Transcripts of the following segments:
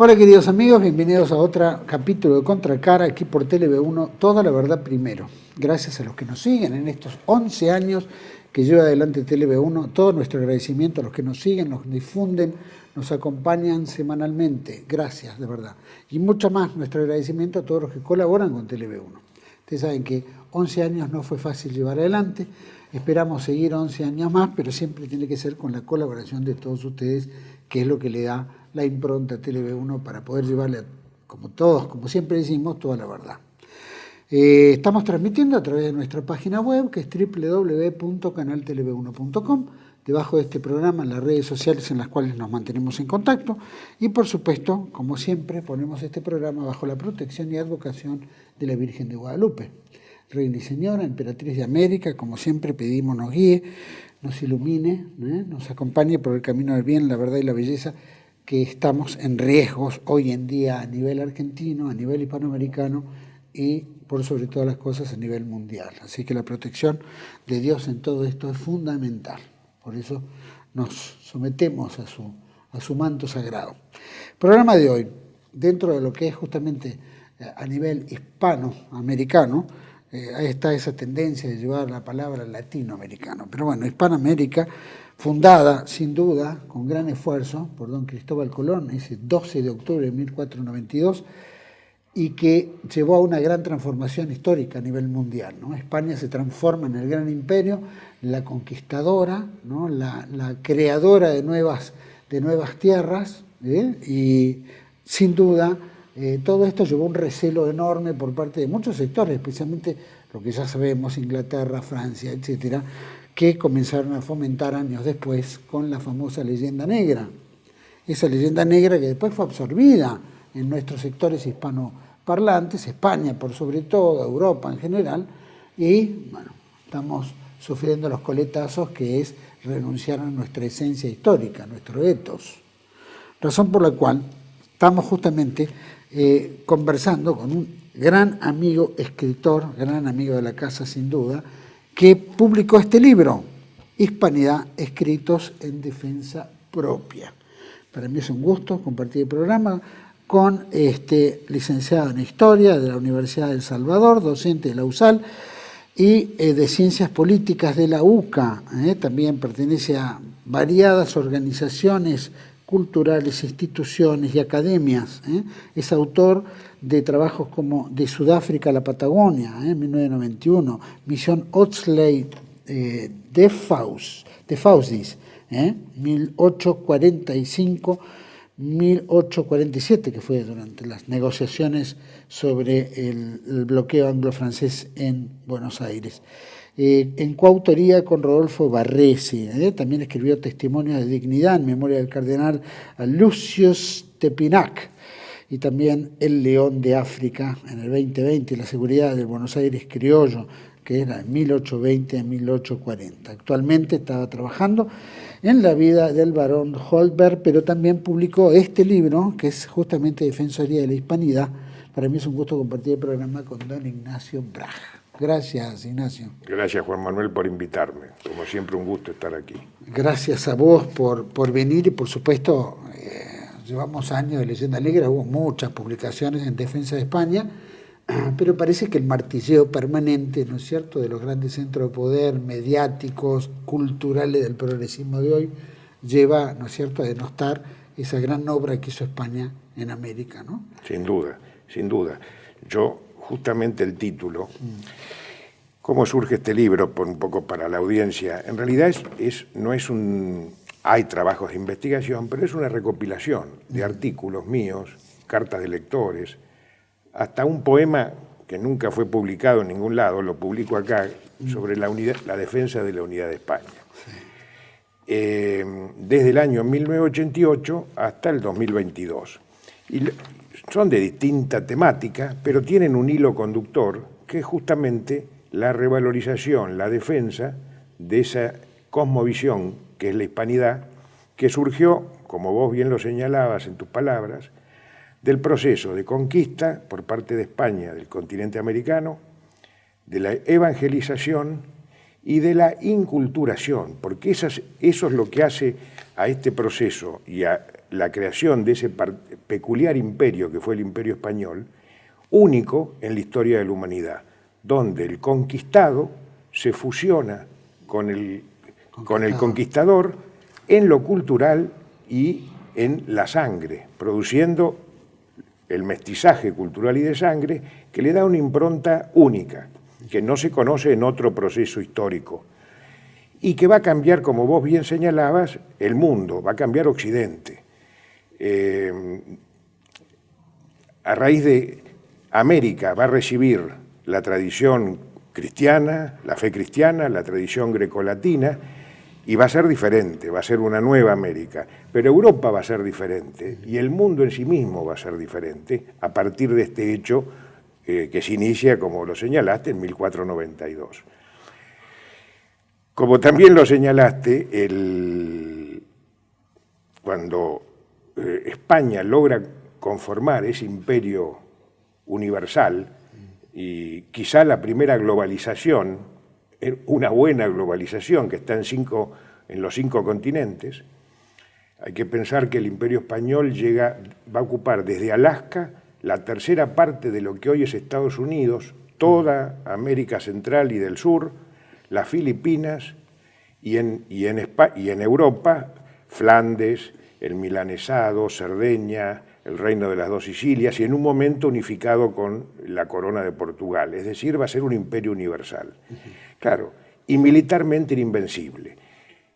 Hola queridos amigos, bienvenidos a otro capítulo de Contracara aquí por TLV1, toda la verdad primero. Gracias a los que nos siguen en estos 11 años que lleva adelante TLV1, todo nuestro agradecimiento a los que nos siguen, nos difunden, nos acompañan semanalmente. Gracias, de verdad. Y mucho más nuestro agradecimiento a todos los que colaboran con TLV1. Ustedes saben que 11 años no fue fácil llevar adelante, esperamos seguir 11 años más, pero siempre tiene que ser con la colaboración de todos ustedes, que es lo que le da la impronta TLV1 para poder llevarle, como todos, como siempre decimos, toda la verdad. Estamos transmitiendo a través de nuestra página web, que es www.canaltelev1.com. Debajo de este programa, en las redes sociales en las cuales nos mantenemos en contacto. Y por supuesto, como siempre, ponemos este programa bajo la protección y advocación de la Virgen de Guadalupe. Reina y Señora, Emperatriz de América, como siempre pedimos nos guíe, nos ilumine, nos acompañe por el camino del bien, la verdad y la belleza, que estamos en riesgos hoy en día a nivel argentino, a nivel hispanoamericano y por sobre todas las cosas a nivel mundial. Así que la protección de Dios en todo esto es fundamental. Por eso nos sometemos a su manto sagrado. Programa de hoy, dentro de lo que es justamente a nivel hispanoamericano, ahí está esa tendencia de llevar la palabra latinoamericano. Pero bueno, Hispanoamérica, fundada sin duda, con gran esfuerzo, por don Cristóbal Colón, ese 12 de octubre de 1492, y que llevó a una gran transformación histórica a nivel mundial, ¿no? España se transforma en el gran imperio, la conquistadora, ¿no? la creadora de nuevas tierras, y sin duda todo esto llevó un recelo enorme por parte de muchos sectores, especialmente lo que ya sabemos, Inglaterra, Francia, etcétera, que comenzaron a fomentar años después con la famosa leyenda negra. Esa leyenda negra que después fue absorbida en nuestros sectores hispanoparlantes, España por sobre todo, Europa en general, y bueno, estamos sufriendo los coletazos que es renunciar a nuestra esencia histórica, nuestro ethos. Razón por la cual estamos justamente conversando con un gran amigo escritor, gran amigo de la casa sin duda, que publicó este libro, Hispanidad, escritos en defensa propia. Para mí es un gusto compartir el programa con licenciado en Historia de la Universidad de El Salvador, docente de la USAL y de Ciencias Políticas de la UCA. También pertenece a variadas organizaciones culturales, instituciones y academias. Es autor de trabajos como De Sudáfrica a la Patagonia, 1991, Misión Oxley de Faustis, 1845-1847, que fue durante las negociaciones sobre el bloqueo anglo-francés en Buenos Aires. En coautoría con Rodolfo Varese, también escribió Testimonios de Dignidad en memoria del cardenal Lucius Tepenac, y también El León de África en el 2020 y la seguridad del Buenos Aires criollo, que era de 1820 a 1840. Actualmente estaba trabajando en la vida del barón Holberg, pero también publicó este libro, que es justamente Defensoría de la Hispanidad. Para mí es un gusto compartir el programa con don Ignacio Braj. Gracias, Ignacio. Gracias, Juan Manuel, por invitarme. Como siempre, un gusto estar aquí. Gracias a vos por venir y, por supuesto, llevamos años de leyenda negra, hubo muchas publicaciones en defensa de España, pero parece que el martilleo permanente, ¿no es cierto?, de los grandes centros de poder mediáticos, culturales del progresismo de hoy, lleva, ¿no es cierto?, a denostar esa gran obra que hizo España en América, ¿no? Sin duda, sin duda. Justamente el título, ¿cómo surge este libro? Por un poco para la audiencia. En realidad hay trabajos de investigación, pero es una recopilación de artículos míos, cartas de lectores, hasta un poema que nunca fue publicado en ningún lado, lo publico acá, sobre la defensa de la unidad de España. Sí. Desde el año 1988 hasta el 2022. Y son de distinta temática, pero tienen un hilo conductor que es justamente la revalorización, la defensa de esa cosmovisión que es la hispanidad, que surgió, como vos bien lo señalabas en tus palabras, del proceso de conquista por parte de España del continente americano, de la evangelización y de la inculturación, porque eso es lo que hace a este proceso y a la creación de ese peculiar imperio que fue el Imperio Español, único en la historia de la humanidad, donde el conquistado se fusiona con el conquistador en lo cultural y en la sangre, produciendo el mestizaje cultural y de sangre que le da una impronta única, que no se conoce en otro proceso histórico, y que va a cambiar, como vos bien señalabas, el mundo, va a cambiar Occidente. A raíz de América va a recibir la tradición cristiana, la fe cristiana, la tradición grecolatina, y va a ser diferente, va a ser una nueva América. Pero Europa va a ser diferente, y el mundo en sí mismo va a ser diferente a partir de este hecho que se inicia, como lo señalaste, en 1492. Como también lo señalaste, cuando España logra conformar ese imperio universal, y quizá la primera globalización, una buena globalización que está en los 5 continentes, hay que pensar que el Imperio Español va a ocupar desde Alaska la tercera parte de lo que hoy es Estados Unidos, toda América Central y del Sur, las Filipinas y en Europa, Flandes, el Milanesado, Cerdeña, el Reino de las Dos Sicilias, y en un momento unificado con la Corona de Portugal. Es decir, va a ser un imperio universal. Claro, y militarmente era invencible.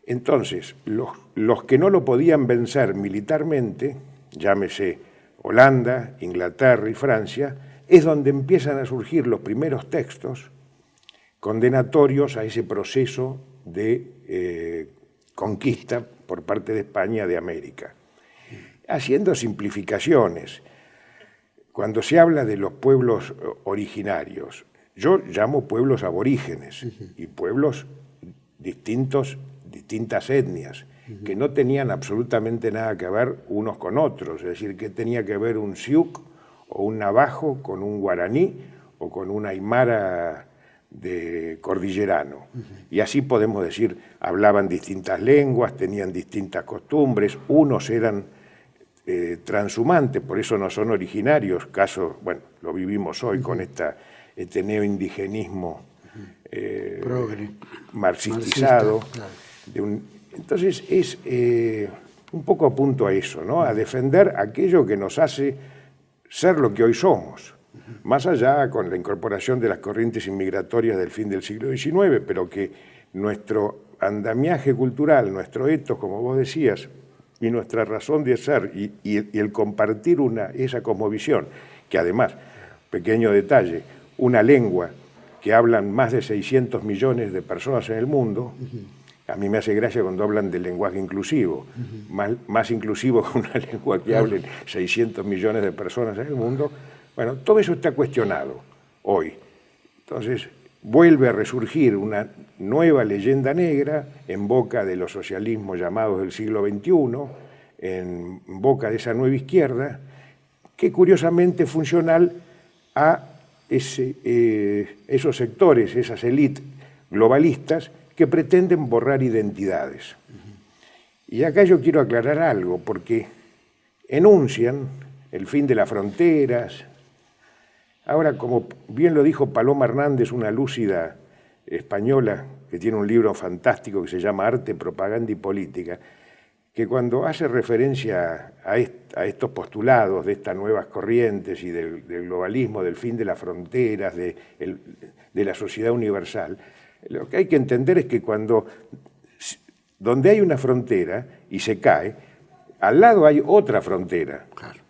Entonces, los que no lo podían vencer militarmente, llámese Holanda, Inglaterra y Francia, es donde empiezan a surgir los primeros textos condenatorios a ese proceso de conquista por parte de España de América. Haciendo simplificaciones, cuando se habla de los pueblos originarios, yo llamo pueblos aborígenes y pueblos distintas etnias, que no tenían absolutamente nada que ver unos con otros, es decir, que tenía que ver un sioux o un navajo con un guaraní o con un aymara de cordillerano. Y así podemos decir, hablaban distintas lenguas, tenían distintas costumbres, unos eran transhumantes, por eso no son originarios, caso, bueno, lo vivimos hoy con este neoindigenismo marxistizado. Claro. Entonces es un poco apunto a eso, ¿no? A defender aquello que nos hace ser lo que hoy somos, más allá con la incorporación de las corrientes inmigratorias del fin del siglo XIX, pero que nuestro andamiaje cultural, nuestro etos, como vos decías, y nuestra razón de ser y el compartir esa cosmovisión, que además, pequeño detalle, una lengua que hablan más de 600 millones de personas en el mundo, a mí me hace gracia cuando hablan del lenguaje inclusivo, más inclusivo que una lengua que hablen 600 millones de personas en el mundo. Bueno, todo eso está cuestionado hoy. Entonces, vuelve a resurgir una nueva leyenda negra en boca de los socialismos llamados del siglo XXI, en boca de esa nueva izquierda, que curiosamente es funcional a esos sectores, esas élites globalistas que pretenden borrar identidades. Y acá yo quiero aclarar algo, porque enuncian el fin de las fronteras. Ahora, como bien lo dijo Paloma Hernández, una lúcida española que tiene un libro fantástico que se llama Arte, Propaganda y Política, que cuando hace referencia a estos postulados de estas nuevas corrientes y del globalismo, del fin de las fronteras, de la sociedad universal, lo que hay que entender es que donde hay una frontera y se cae, al lado hay otra frontera. Claro.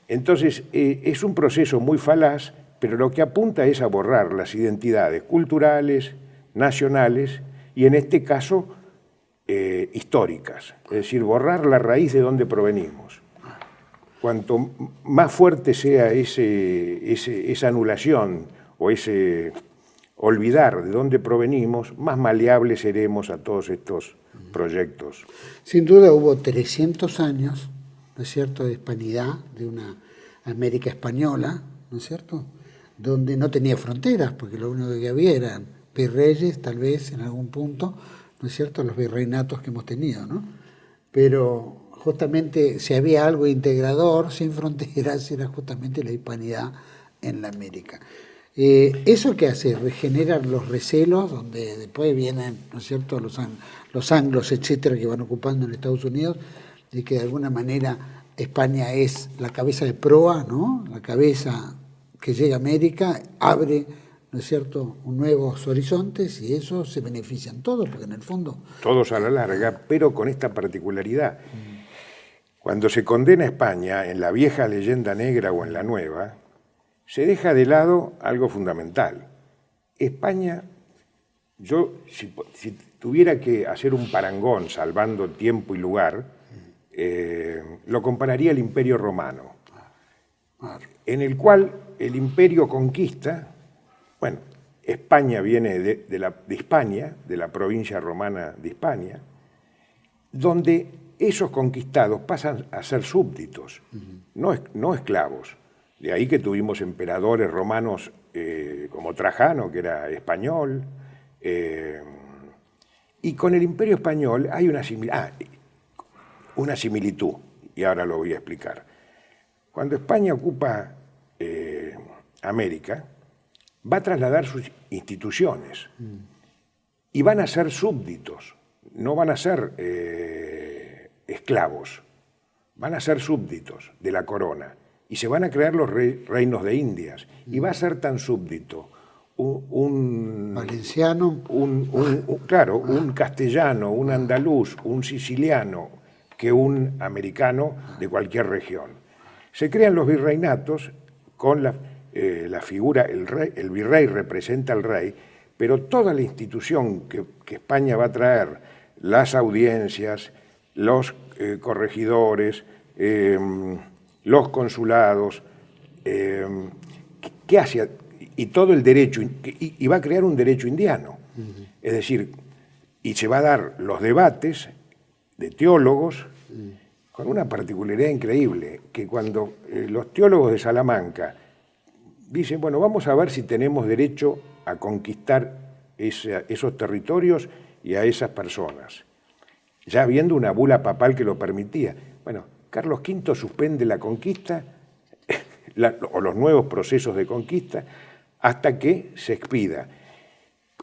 Entonces, es un proceso muy falaz, pero lo que apunta es a borrar las identidades culturales, nacionales y, en este caso, históricas. Es decir, borrar la raíz de donde provenimos. Cuanto más fuerte sea esa anulación o ese olvidar de dónde provenimos, más maleables seremos a todos estos proyectos. Sin duda hubo 300 años, ¿no es cierto?, de hispanidad, de una América española, ¿no es cierto?, donde no tenía fronteras, porque lo único que había eran virreyes, tal vez en algún punto, ¿no es cierto?, los virreinatos que hemos tenido, ¿no? Pero justamente si había algo integrador, sin fronteras, era justamente la hispanidad en la América. ¿Eso qué hace? Regenerar los recelos, donde después vienen, ¿no es cierto?, los anglos, etcétera, que van ocupando en Estados Unidos, de que de alguna manera España es la cabeza de proa, ¿no?, la cabeza que llega a América, abre, ¿no es cierto?, nuevos horizontes, y eso se benefician todos, porque en el fondo... Todos a la larga, pero con esta particularidad. Cuando se condena a España, en la vieja leyenda negra o en la nueva, se deja de lado algo fundamental. España, yo si tuviera que hacer un parangón salvando tiempo y lugar, lo compararía al Imperio Romano, en el cual el imperio conquista, bueno, España viene de Hispania, de la provincia romana de Hispania, donde esos conquistados pasan a ser súbditos, no esclavos. De ahí que tuvimos emperadores romanos como Trajano, que era español, y con el Imperio Español hay una similitud, y ahora lo voy a explicar. Cuando España ocupa América, va a trasladar sus instituciones y van a ser súbditos, no van a ser esclavos, van a ser súbditos de la corona y se van a crear los reinos de Indias y va a ser tan súbdito un valenciano, claro, un castellano, un andaluz, un siciliano, que un americano de cualquier región. Se crean los virreinatos con la figura, el virrey representa al rey, pero toda la institución que España va a traer, las audiencias, los corregidores, los consulados, ¿qué hace? Y todo el derecho, y va a crear un derecho indiano. Es decir, y se va a dar los debates de teólogos con una particularidad increíble, que cuando los teólogos de Salamanca dicen, bueno, vamos a ver si tenemos derecho a conquistar esos territorios y a esas personas, ya habiendo una bula papal que lo permitía. Bueno, Carlos V suspende la conquista o los nuevos procesos de conquista hasta que se expida.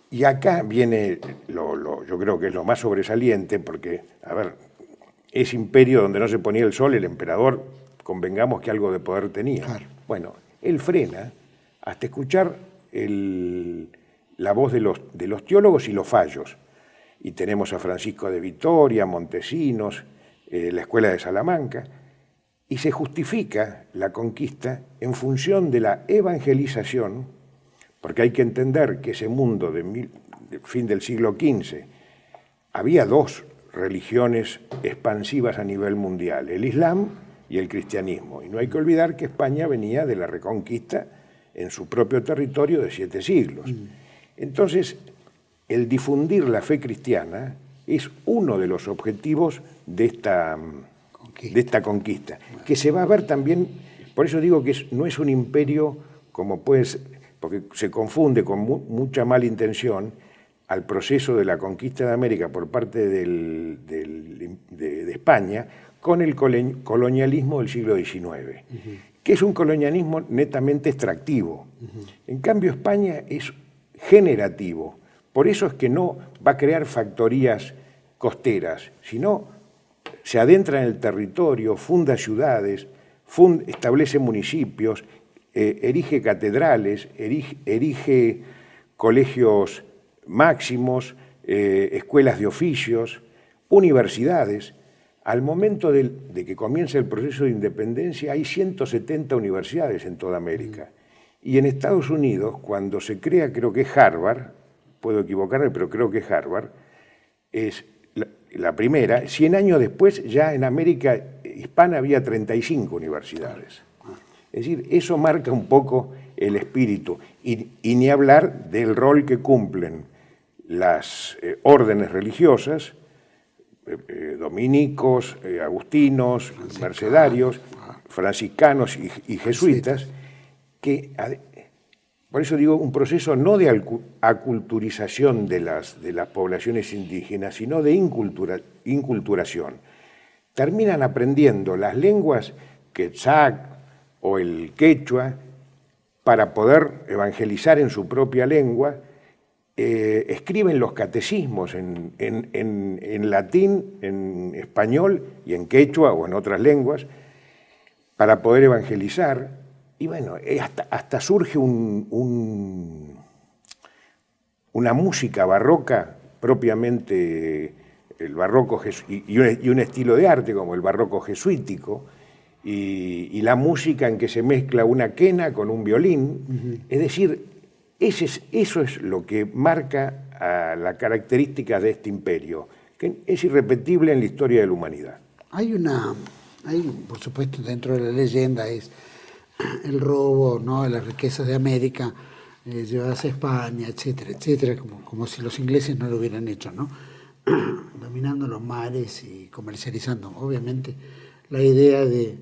Y acá viene, yo creo que es lo más sobresaliente, porque, a ver, ese imperio donde no se ponía el sol, el emperador, convengamos que algo de poder tenía. Claro. Bueno, él frena hasta escuchar la voz de los teólogos y los fallos. Y tenemos a Francisco de Vitoria, Montesinos, la Escuela de Salamanca, y se justifica la conquista en función de la evangelización, porque hay que entender que ese mundo de fin del siglo XV había dos religiones expansivas a nivel mundial, el Islam y el cristianismo. Y no hay que olvidar que España venía de la Reconquista en su propio territorio de 7 siglos. Entonces, el difundir la fe cristiana es uno de los objetivos de esta conquista, que se va a ver también, por eso digo que no es un imperio como puede ser, porque se confunde con mucha mala intención al proceso de la conquista de América por parte de España con el colonialismo del siglo XIX, que es un colonialismo netamente extractivo. En cambio, España es generativo. Por eso es que no va a crear factorías costeras, sino se adentra en el territorio, funda ciudades, establece municipios, erige catedrales, erige colegios máximos, escuelas de oficios, universidades. Al momento de que comienza el proceso de independencia hay 170 universidades en toda América. Y en Estados Unidos, cuando se crea, creo que es Harvard, puedo equivocarme, pero creo que es Harvard, es la primera. 100 años después, ya en América hispana había 35 universidades. Es decir, eso marca un poco el espíritu. Y ni hablar del rol que cumplen las órdenes religiosas, dominicos, agustinos, mercedarios, franciscanos y jesuitas, que por eso digo, un proceso no de aculturización de las poblaciones indígenas, sino de inculturación. Terminan aprendiendo las lenguas quetzal o el quechua para poder evangelizar en su propia lengua, escriben los catecismos en latín, en español y en quechua o en otras lenguas para poder evangelizar. Y bueno, hasta surge una música barroca, propiamente el barroco y un estilo de arte como el barroco jesuítico, y la música en que se mezcla una quena con un violín. Es decir, eso es lo que marca la característica de este imperio, que es irrepetible en la historia de la humanidad. Hay, por supuesto, dentro de la leyenda es el robo, ¿no?, de las riquezas de América, llevadas a España, etcétera, etcétera, como si los ingleses no lo hubieran hecho, ¿no? Dominando los mares y comercializando. Obviamente, la idea de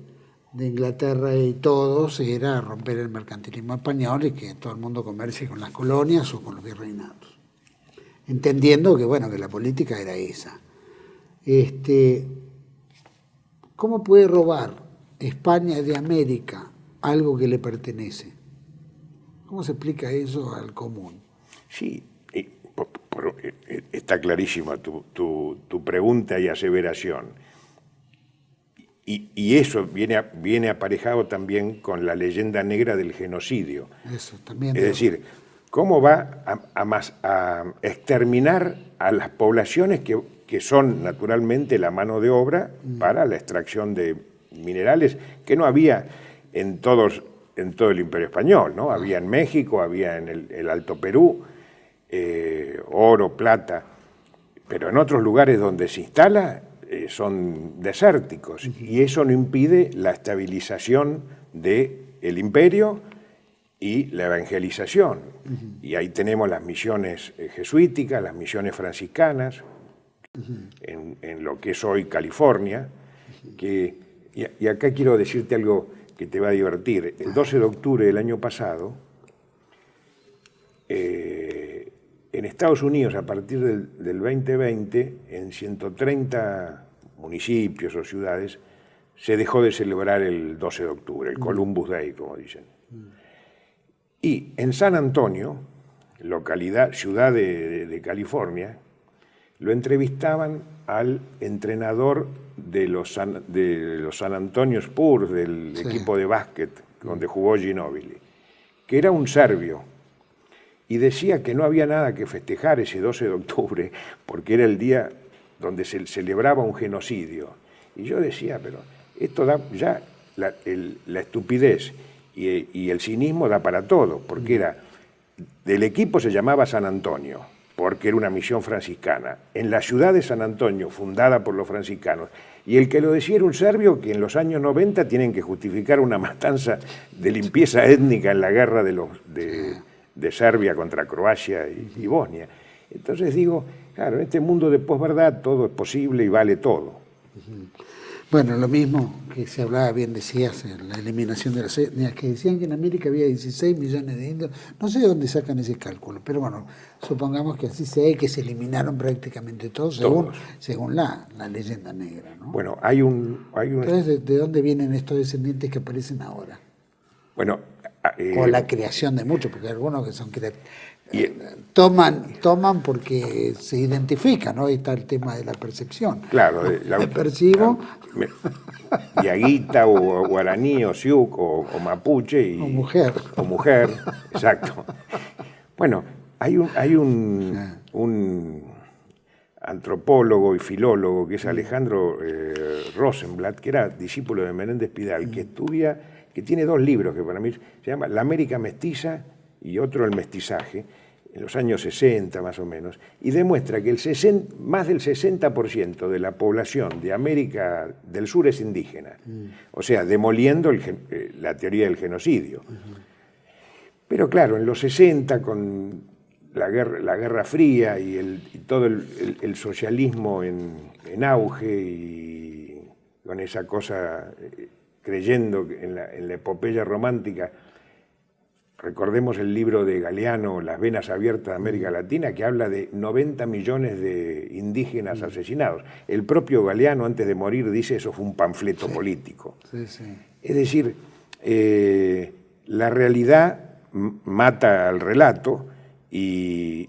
Inglaterra y todos era romper el mercantilismo español y que todo el mundo comercie con las colonias o con los virreinatos. Entendiendo que, bueno, que la política era esa. ¿Cómo puede robar España de América algo que le pertenece? ¿Cómo se explica eso al común? Sí, está clarísima tu pregunta y aseveración. Y eso viene aparejado también con la leyenda negra del genocidio. Eso también. Es decir, ¿cómo va a exterminar a las poblaciones que son naturalmente la mano de obra para la extracción de minerales que no había en todo el Imperio Español, ¿no? Había en México, había en el Alto Perú, oro, plata, pero en otros lugares donde se instala son desérticos, y eso no impide la estabilización del imperio y la evangelización. Y ahí tenemos las misiones jesuíticas, las misiones franciscanas, en lo que es hoy California, y acá quiero decirte algo que te va a divertir. El 12 de octubre del año pasado, en Estados Unidos, a partir del 2020, en 130 municipios o ciudades, se dejó de celebrar el 12 de octubre, el Columbus Day, como dicen. Y en San Antonio, ciudad de California, lo entrevistaban al entrenador de los San Antonio Spurs, del equipo de básquet donde jugó Ginóbili, que era un serbio, y decía que no había nada que festejar ese 12 de octubre porque era el día donde se celebraba un genocidio. Y yo decía, pero esto da ya la estupidez y el cinismo da para todo, porque del equipo se llamaba San Antonio, porque era una misión franciscana, en la ciudad de San Antonio, fundada por los franciscanos, y el que lo decía era un serbio que en los años 90 tienen que justificar una matanza de limpieza étnica en la guerra de Serbia contra Croacia y Bosnia. Entonces digo, claro, en este mundo de posverdad todo es posible y vale todo. Bueno, lo mismo que se hablaba, bien decías, en la eliminación de las etnias, que decían que en América había 16 millones de indios. No sé de dónde sacan ese cálculo, pero bueno, supongamos que así sea y que se eliminaron prácticamente todos. Según la leyenda negra, ¿no? Bueno, Entonces, ¿de dónde vienen estos descendientes que aparecen ahora? Bueno, o la creación de muchos, porque hay algunos que son toman porque se identifican, ¿no? Ahí está el tema de la percepción. Claro, me percibo. Yaguita o guaraní o siuc o mapuche o mujer. O mujer, exacto. Bueno, hay un antropólogo y filólogo que es Alejandro Rosenblatt, que era discípulo de Menéndez Pidal, que tiene dos libros que para mí se llama La América Mestiza y otro El Mestizaje, en los años 60 más o menos, y demuestra que más del 60% de la población de América del Sur es indígena, o sea, demoliendo la teoría del genocidio. Pero claro, en los 60, con la Guerra Fría y todo el socialismo en auge, y con esa cosa, creyendo en la epopeya romántica, recordemos el libro de Galeano, Las venas abiertas de América Latina, que habla de 90 millones de indígenas asesinados. El propio Galeano, antes de morir, dice eso fue un panfleto político. Sí, sí. Es decir, la realidad mata al relato y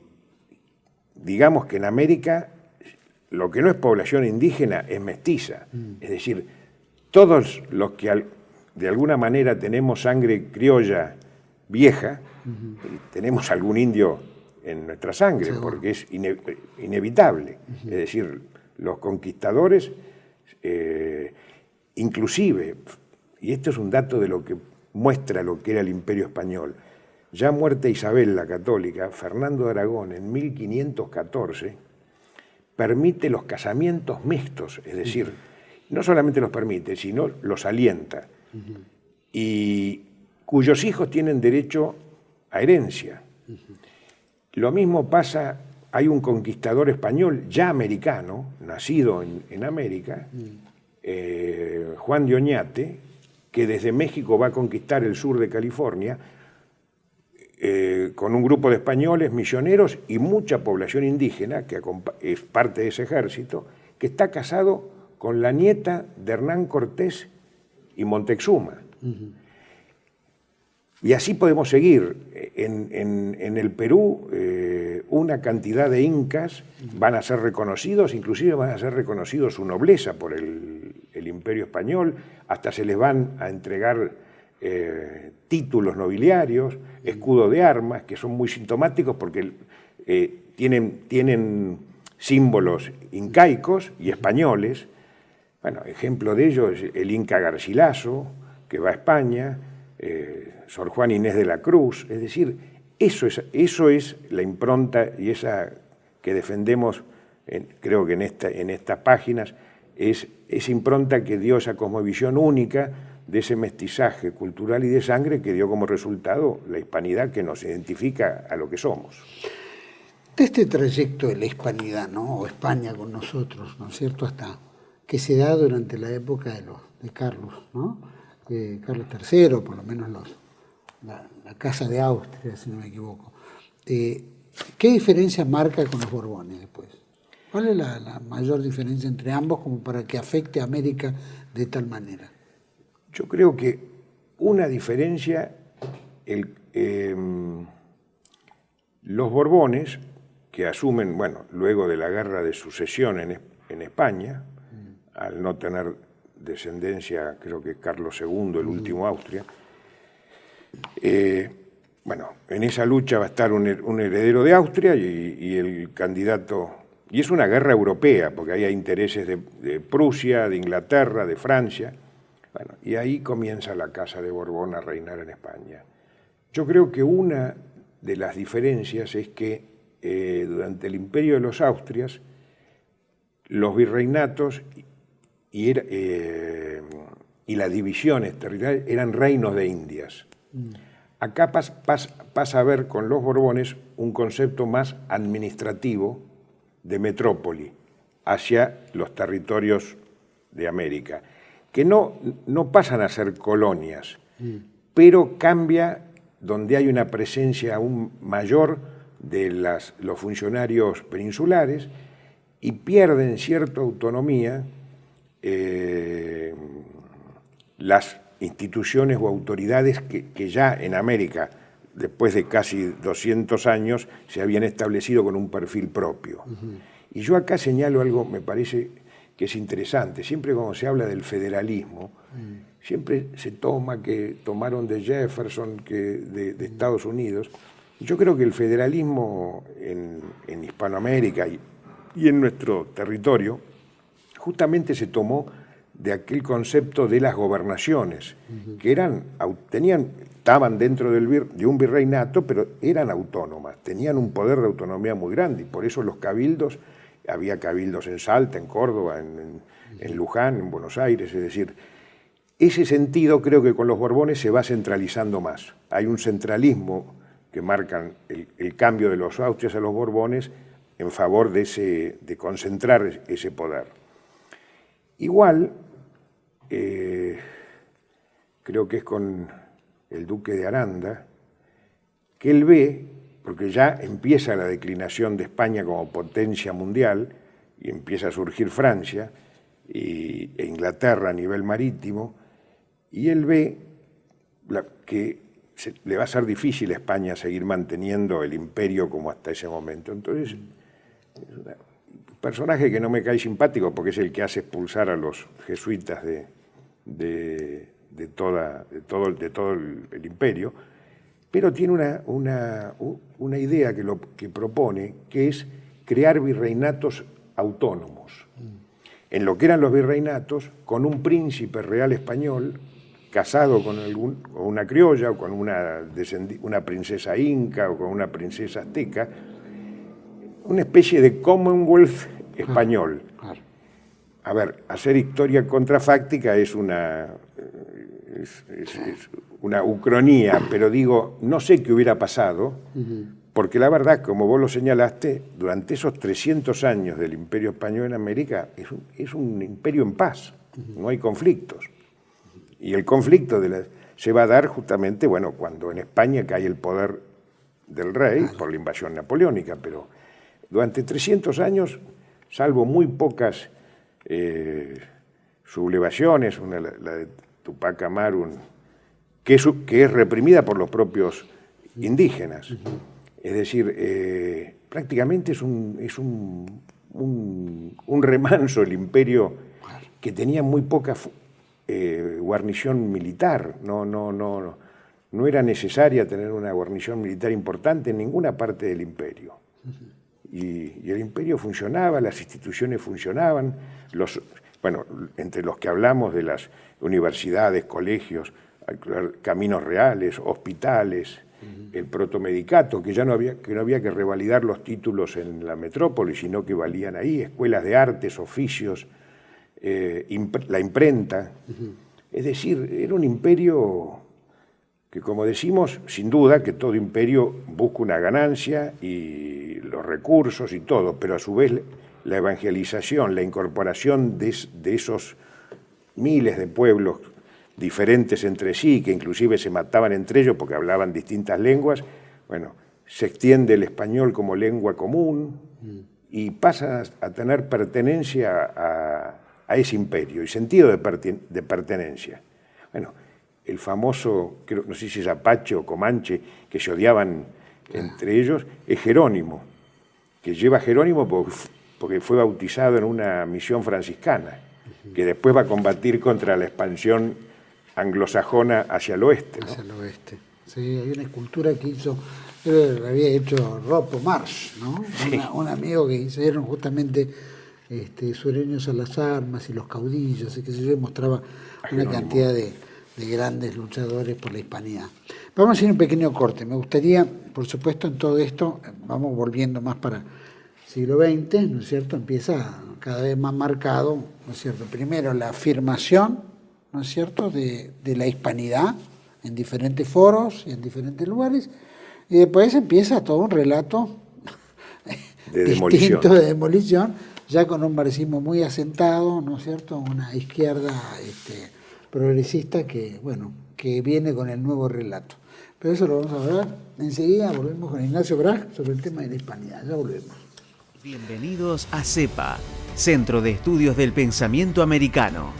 digamos que en América lo que no es población indígena es mestiza. Es decir, todos los que de alguna manera tenemos sangre criolla vieja, tenemos algún indio en nuestra sangre, porque es inevitable. Es decir, los conquistadores, inclusive, y esto es un dato de lo que muestra lo que era el Imperio Español, ya muerta Isabel la Católica, Fernando de Aragón en 1514 permite los casamientos mixtos, es decir, no solamente los permite, sino los alienta, y cuyos hijos tienen derecho a herencia. Lo mismo pasa, hay un conquistador español ya americano, nacido en América, Juan de Oñate, que desde México va a conquistar el sur de California, con un grupo de españoles, misioneros y mucha población indígena, que es parte de ese ejército, que está casado con la nieta de Hernán Cortés y Montezuma. Y así podemos seguir. En el Perú, una cantidad de incas van a ser reconocidos, inclusive van a ser reconocidos su nobleza por el Imperio Español, hasta se les van a entregar títulos nobiliarios, escudo de armas, que son muy sintomáticos porque tienen símbolos incaicos y españoles. Bueno, ejemplo de ello es el Inca Garcilaso, que va a España, Sor Juana Inés de la Cruz. Es decir, eso es la impronta y esa que defendemos, creo que en estas páginas, es esa impronta que dio esa cosmovisión única de ese mestizaje cultural y de sangre que dio como resultado la hispanidad que nos identifica a lo que somos. De este trayecto de la hispanidad, ¿no? O España con nosotros, ¿no es cierto?, hasta que se da durante la época de Carlos, ¿no? Carlos III, por lo menos la Casa de Austria, si no me equivoco. ¿Qué diferencia marca con los Borbones después? ¿Cuál es la mayor diferencia entre ambos como para que afecte a América de tal manera? Yo creo que una diferencia, los Borbones, que asumen, bueno, luego de la guerra de sucesión en España, al no tener descendencia, creo que Carlos II, el último Austria, bueno, en esa lucha va a estar un heredero de Austria y el candidato, y es una guerra europea, porque ahí hay intereses de Prusia, de Inglaterra, de Francia. Bueno, y ahí comienza la Casa de Borbón a reinar en España. Yo creo que una de las diferencias es que durante el Imperio de los Austrias, los virreinatos y las divisiones territoriales eran reinos de Indias. Acá pasa a ver con los Borbones un concepto más administrativo de metrópoli hacia los territorios de América, que no pasan a ser colonias, pero cambia donde hay una presencia aún mayor de los funcionarios peninsulares y pierden cierta autonomía las instituciones o autoridades que ya en América, después de casi 200 años, se habían establecido con un perfil propio. Y yo acá señalo algo, me parece que es interesante. Siempre cuando se habla del federalismo, siempre se toma que tomaron de Jefferson, de Estados Unidos. Yo creo que el federalismo en Hispanoamérica y en nuestro territorio justamente se tomó de aquel concepto de las gobernaciones, que estaban dentro de un virreinato, pero eran autónomas, tenían un poder de autonomía muy grande, y por eso los cabildos, había cabildos en Salta, en Córdoba, en Luján, en Buenos Aires, es decir, ese sentido creo que con los Borbones se va centralizando más. Hay un centralismo que marcan el cambio de los Austrias a los Borbones en favor de concentrar ese poder. Igual, creo que es con el duque de Aranda, que él ve, porque ya empieza la declinación de España como potencia mundial y empieza a surgir Francia e Inglaterra a nivel marítimo, y él ve que le va a ser difícil a España seguir manteniendo el imperio como hasta ese momento. Entonces, es un personaje que no me cae simpático porque es el que hace expulsar a los jesuitas de todo el imperio, pero tiene una idea que propone, que es crear virreinatos autónomos. En lo que eran los virreinatos, con un príncipe real español casado con una criolla o con una princesa inca o con una princesa azteca, una especie de Commonwealth español. Claro. A ver, hacer historia contrafáctica es una ucronía, pero digo, no sé qué hubiera pasado, porque la verdad, como vos lo señalaste, durante esos 300 años del Imperio Español en América, es un imperio en paz, no hay conflictos. Y el conflicto se va a dar justamente, bueno, cuando en España cae el poder del rey por la invasión napoleónica, pero durante 300 años, salvo muy pocas sublevaciones, la de Tupac Amaru, que es reprimida por los propios indígenas. Es decir, prácticamente es un remanso el imperio que tenía muy poca guarnición militar. No era necesaria tener una guarnición militar importante en ninguna parte del imperio. Y el imperio funcionaba, las instituciones funcionaban, entre los que hablamos de las universidades, colegios, caminos reales, hospitales, el protomedicato, que no había que revalidar los títulos en la metrópoli, sino que valían ahí, escuelas de artes, oficios, la imprenta. Es decir, era un imperio que, como decimos, sin duda que todo imperio busca una ganancia y los recursos y todo, pero a su vez la evangelización, la incorporación de esos miles de pueblos diferentes entre sí, que inclusive se mataban entre ellos porque hablaban distintas lenguas, bueno, se extiende el español como lengua común y pasa a tener pertenencia a ese imperio y sentido de pertenencia. Bueno, el famoso, no sé si es Apache o Comanche, que se odiaban entre ellos, es Jerónimo, que lleva Jerónimo porque fue bautizado en una misión franciscana, que después va a combatir contra la expansión anglosajona hacia el oeste, ¿no? Hacia el oeste. Sí, hay una escultura que hizo, lo había hecho Rocco Marsh, ¿no? Sí. Un amigo que hicieron justamente sureños a las armas y los caudillos, y que se mostraba una cantidad de grandes luchadores por la hispanidad. Vamos a hacer un pequeño corte. Me gustaría, por supuesto, en todo esto, vamos volviendo más para siglo XX, ¿no es cierto? Empieza cada vez más marcado, ¿no es cierto? Primero la afirmación, ¿no es cierto?, de la hispanidad en diferentes foros y en diferentes lugares, y después empieza todo un relato distinto de demolición, ya con un marxismo muy asentado, ¿no es cierto?, una izquierda progresista que viene con el nuevo relato. Pero eso lo vamos a hablar enseguida. Volvemos con Ignacio Brach sobre el tema de la hispanidad. Ya volvemos. Bienvenidos a CEPA, Centro de Estudios del Pensamiento Americano.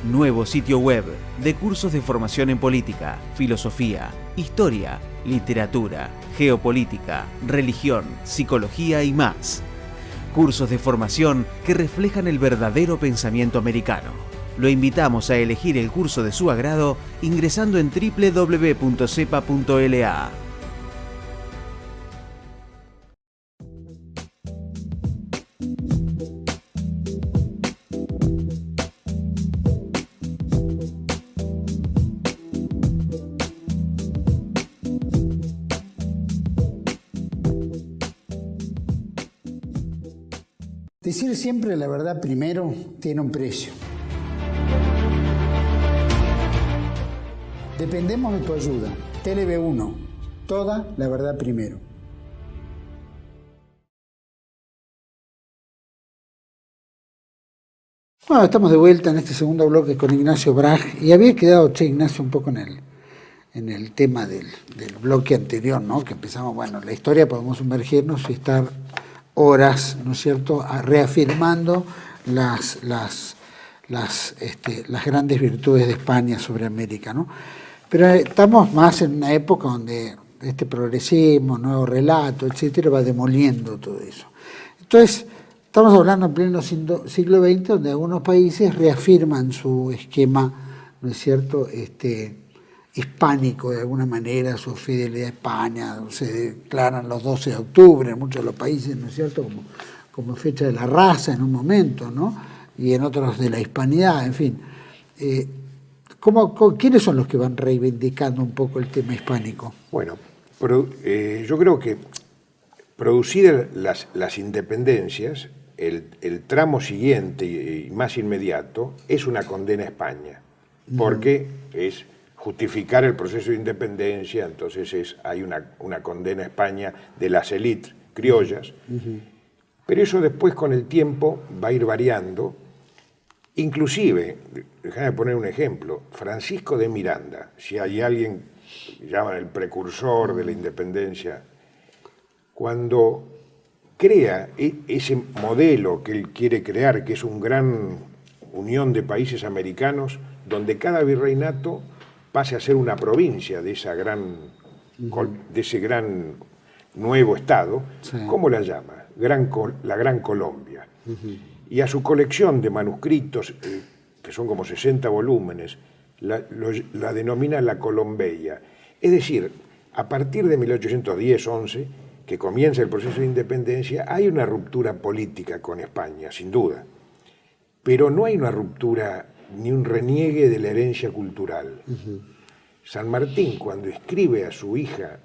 Nuevo sitio web de cursos de formación en política, filosofía, historia, literatura, geopolítica, religión, psicología y más. Cursos de formación que reflejan el verdadero pensamiento americano. Lo invitamos a elegir el curso de su agrado ingresando en www.cepa.la. Decir siempre la verdad primero tiene un precio. Dependemos de tu ayuda. TLB1, toda la verdad primero. Bueno, estamos de vuelta en este segundo bloque con Ignacio Brach y había quedado, Ignacio, un poco en en el tema del bloque anterior, ¿no? Que empezamos, bueno, la historia podemos sumergirnos y estar horas, ¿no es cierto?, reafirmando las grandes virtudes de España sobre América, ¿no? Pero estamos más en una época donde este progresismo, nuevo relato, etcétera, va demoliendo todo eso. Entonces, estamos hablando en pleno siglo XX, donde algunos países reafirman su esquema, ¿no es cierto?, hispánico de alguna manera, su fidelidad a España, se declaran los 12 de octubre en muchos de los países, ¿no es cierto?, como fecha de la raza en un momento, ¿no?, y en otros de la hispanidad, en fin. ¿Quiénes son los que van reivindicando un poco el tema hispánico? Bueno, yo creo que producidas las independencias, el tramo siguiente y más inmediato es una condena a España, porque es justificar el proceso de independencia, entonces hay una condena a España de las élites criollas, pero eso después con el tiempo va a ir variando. Inclusive, déjame poner un ejemplo, Francisco de Miranda, si hay alguien que llaman el precursor de la independencia, cuando crea ese modelo que él quiere crear, que es una gran unión de países americanos, donde cada virreinato pase a ser una provincia de ese gran nuevo estado, sí. ¿Cómo la llama? La Gran Colombia. Y a su colección de manuscritos, que son como 60 volúmenes, la denomina la Colombeia. Es decir, a partir de 1810-11, que comienza el proceso de independencia, hay una ruptura política con España, sin duda. Pero no hay una ruptura ni un reniegue de la herencia cultural. San Martín, cuando escribe a su hija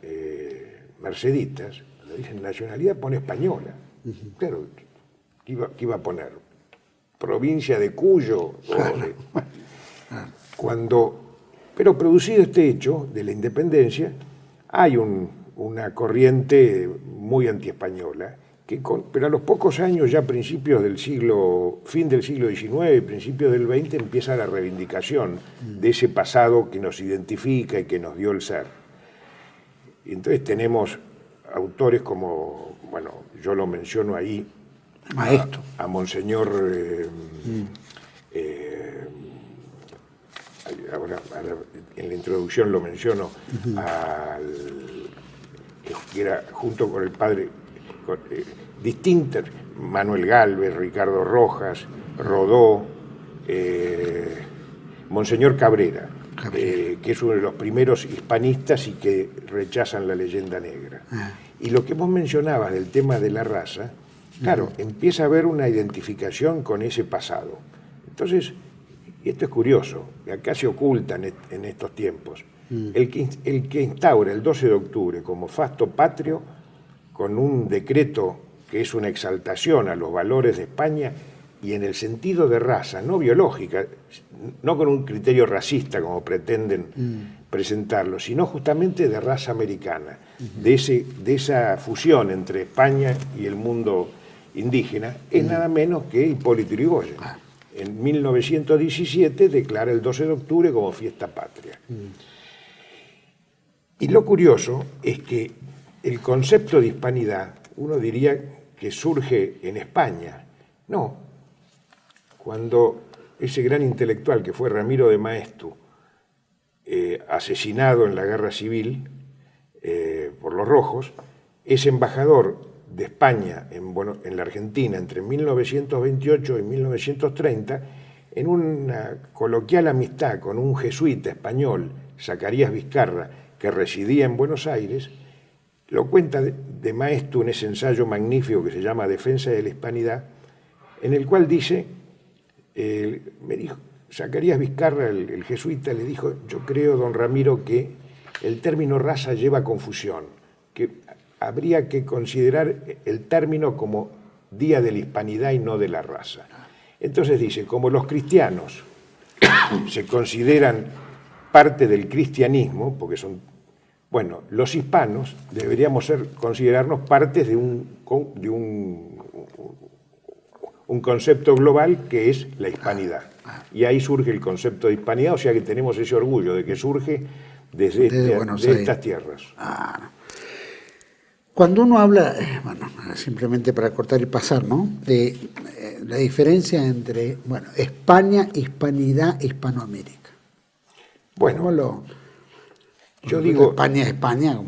Merceditas, le dice nacionalidad, pone española. Claro, ¿qué iba a poner? Provincia de Cuyo. Pero producido este hecho de la independencia, hay una corriente muy antiespañola, pero a los pocos años, ya principios del fin del siglo XIX y principios del XX, empieza la reivindicación de ese pasado que nos identifica y que nos dio el ser. Y entonces tenemos autores como, bueno, yo lo menciono ahí, maestro, a Monseñor, ahora en la introducción lo menciono, que era junto con el padre, distintos, Manuel Gálvez, Ricardo Rojas, Rodó, Monseñor Cabrera, que es uno de los primeros hispanistas y que rechazan la leyenda negra. Y lo que vos mencionabas del tema de la raza, claro, empieza a haber una identificación con ese pasado. Entonces, y esto es curioso, acá se oculta en estos tiempos, el que instaura el 12 de octubre como fasto patrio, con un decreto que es una exaltación a los valores de España y en el sentido de raza, no biológica, no con un criterio racista como pretenden presentarlo, sino justamente de raza americana, de esa fusión entre España y el mundo indígena, es nada menos que Hipólito Yrigoyen. En 1917 declara el 12 de octubre como fiesta patria. Y lo curioso es que el concepto de hispanidad, uno diría que surge en España. No, cuando ese gran intelectual que fue Ramiro de Maeztu, asesinado en la Guerra Civil por los rojos, es embajador de España en la Argentina entre 1928 y 1930, en una coloquial amistad con un jesuita español, Zacarías Vizcarra, que residía en Buenos Aires, lo cuenta de Maeztu en ese ensayo magnífico que se llama Defensa de la Hispanidad, en el cual dice, me dijo, Zacarías Vizcarra, el jesuita, le dijo, yo creo, don Ramiro, que el término raza lleva confusión, que habría que considerar el término como Día de la Hispanidad y no de la raza. Entonces dice, como los cristianos se consideran parte del cristianismo, porque son, bueno, los hispanos deberíamos considerarnos partes de un concepto global que es la hispanidad. Y ahí surge el concepto de hispanidad, o sea que tenemos ese orgullo de que surge Buenos Aires. Estas tierras. Cuando uno habla, bueno, simplemente para cortar y pasar, ¿no? De la diferencia entre, bueno, España, Hispanidad, Hispanoamérica. Bueno, yo digo... España es España,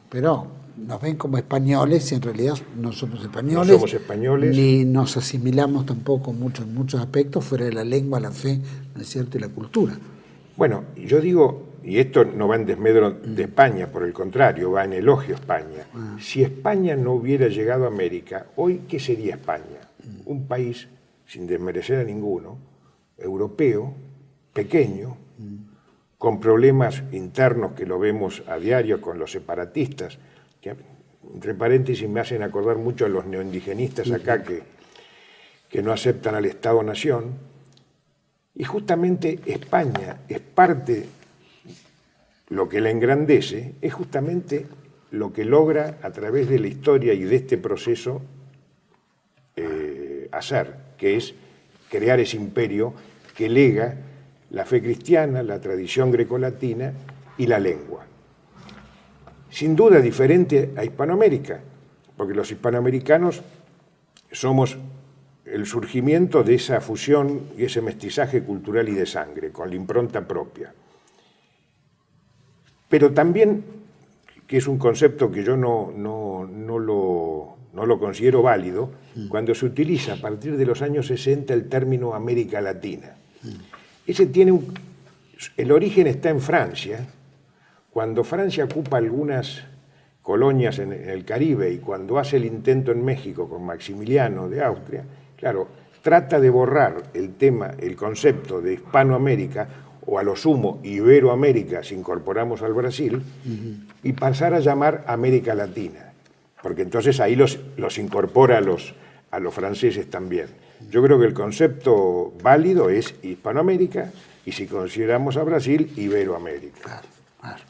pero nos ven como españoles y en realidad no somos españoles. No somos españoles. Ni nos asimilamos tampoco mucho en muchos aspectos, fuera de la lengua, la fe, ¿no es cierto?, y la cultura. Bueno, yo digo, y esto no va en desmedro de España, por el contrario, va en elogio a España. Si España no hubiera llegado a América, hoy, ¿qué sería España? Un país, sin desmerecer a ninguno, europeo, pequeño, con problemas internos que lo vemos a diario con los separatistas, que entre paréntesis me hacen acordar mucho a los neoindigenistas acá que no aceptan al Estado-Nación. Y justamente España es parte, lo que la engrandece, es justamente lo que logra a través de la historia y de este proceso hacer, que es crear ese imperio que lega la fe cristiana, la tradición grecolatina y la lengua. Sin duda diferente a Hispanoamérica, porque los hispanoamericanos somos el surgimiento de esa fusión y ese mestizaje cultural y de sangre, con la impronta propia. Pero también, que es un concepto que yo no lo considero válido, cuando se utiliza a partir de los años 60 el término América Latina. Ese tiene el origen está en Francia. Cuando Francia ocupa algunas colonias en el Caribe y cuando hace el intento en México con Maximiliano de Austria, claro, trata de borrar el concepto de Hispanoamérica, o a lo sumo Iberoamérica, si incorporamos al Brasil, y pasar a llamar América Latina, porque entonces ahí los incorpora a los franceses también. Yo creo que el concepto válido es Hispanoamérica, y si consideramos a Brasil, Iberoamérica. Claro.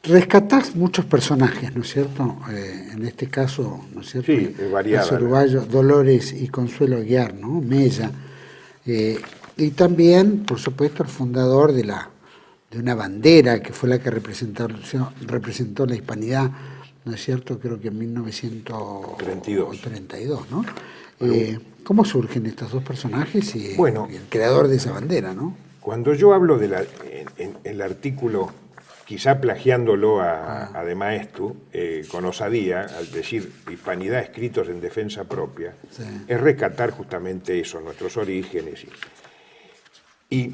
Rescatás muchos personajes, ¿no es cierto? En este caso, ¿no es cierto? Sí, es variada. El uruguayo Dolores y Consuelo Aguiar, ¿no? Mella. Y también, por supuesto, el fundador de una bandera que fue la que representó la hispanidad, ¿no es cierto? Creo que en 1932, ¿no? ¿Cómo surgen estos dos personajes y el creador de esa bandera, ¿no? Cuando yo hablo en el artículo, quizá plagiándolo a De Maeztu, con osadía, al decir hispanidad escritos en defensa propia, sí, es rescatar justamente eso, nuestros orígenes. Y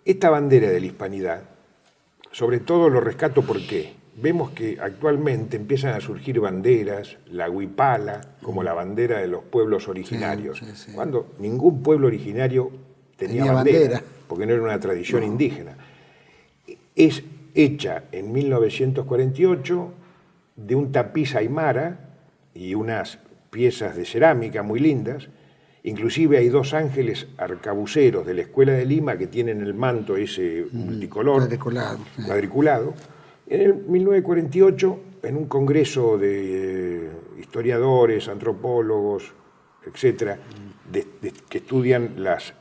esta bandera de la hispanidad, sobre todo lo rescato porque vemos que actualmente empiezan a surgir banderas, la huipala, como la bandera de los pueblos originarios, sí. Cuando ningún pueblo originario tenía bandera, porque no era una tradición indígena. Es hecha en 1948 de un tapiz aymara y unas piezas de cerámica muy lindas. Inclusive hay dos ángeles arcabuceros de la Escuela de Lima que tienen el manto ese multicolor, cuadriculado. En el 1948, en un congreso de historiadores, antropólogos, etcétera, que estudian las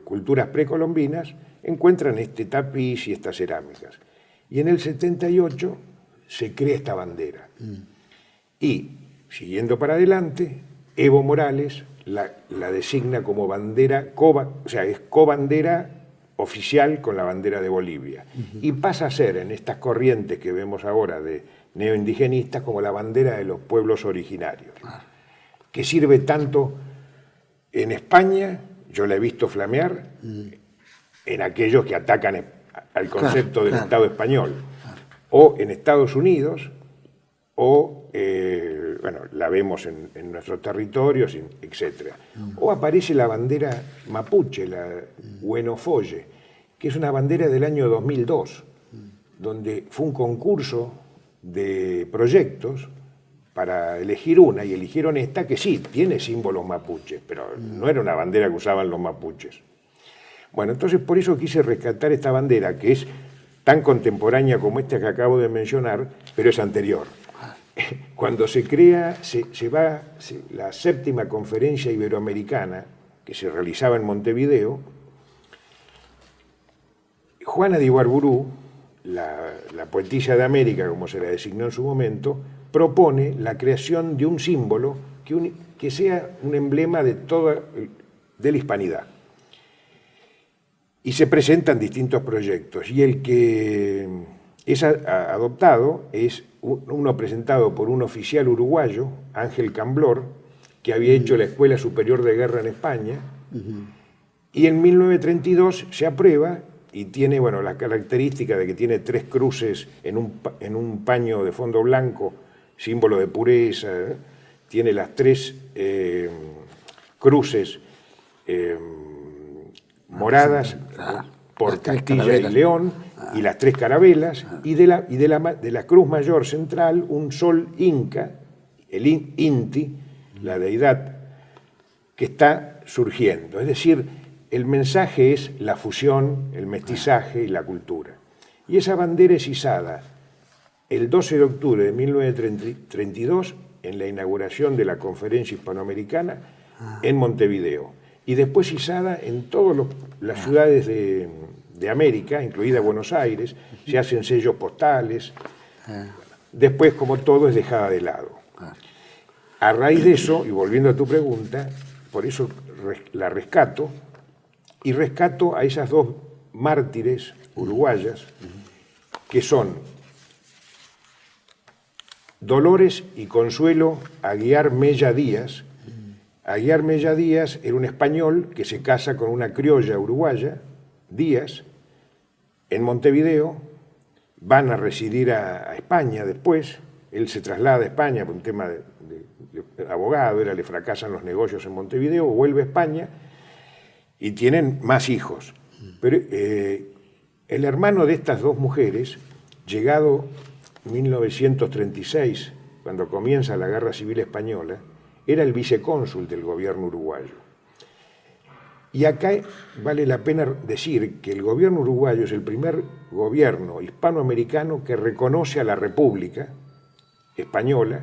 culturas precolombinas, encuentran este tapiz y estas cerámicas. Y en el 78 se crea esta bandera. Y, siguiendo para adelante, Evo Morales la designa como bandera, es cobandera oficial con la bandera de Bolivia. Y pasa a ser, en estas corrientes que vemos ahora de neoindigenistas, como la bandera de los pueblos originarios, que sirve tanto en España, yo la he visto flamear, en aquellos que atacan al concepto del Estado español, o en Estados Unidos, o la vemos en nuestros territorios, etc. O aparece la bandera mapuche, la Huenofoye, que es una bandera del año 2002, donde fue un concurso de proyectos para elegir una, y eligieron esta, que sí, tiene símbolos mapuches, pero no era una bandera que usaban los mapuches. Bueno, entonces por eso quise rescatar esta bandera, que es tan contemporánea como esta que acabo de mencionar, pero es anterior. Cuando se crea, la séptima conferencia iberoamericana, que se realizaba en Montevideo, Juana de Ibarburu, la poetisa de América, como se la designó en su momento, propone la creación de un símbolo que sea un emblema de la hispanidad. Y se presentan distintos proyectos, y el que es adoptado es uno presentado por un oficial uruguayo, Ángel Camblor, que había hecho la Escuela Superior de Guerra en España, y en 1932 se aprueba y tiene, bueno, la característica de que tiene 3 cruces en un paño de fondo blanco, símbolo de pureza, tiene las 3 cruces moradas por Castilla y León, y las 3 carabelas, y de la cruz mayor central un sol inca, el Inti, la deidad que está surgiendo. Es decir, el mensaje es la fusión, el mestizaje y la cultura. Y esa bandera es izada el 12 de octubre de 1932 en la inauguración de la Conferencia Hispanoamericana en Montevideo. Y después izada en todas las ciudades de América, incluida Buenos Aires, se hacen sellos postales. Después, como todo, es dejada de lado. A raíz de eso, y volviendo a tu pregunta, por eso la rescato, y rescato a esas 2 mártires uruguayas, que son Dolores y Consuelo Aguiar Mella Díaz. Aguiar Mella Díaz era un español que se casa con una criolla uruguaya, Díaz, en Montevideo. Van a residir a España después. Él se traslada a España por un tema de abogado, le fracasan los negocios en Montevideo, vuelve a España y tienen más hijos. Pero el hermano de estas 2 mujeres, llegado 1936, cuando comienza la Guerra Civil Española, era el vicecónsul del gobierno uruguayo. Y acá vale la pena decir que el gobierno uruguayo es el primer gobierno hispanoamericano que reconoce a la República Española.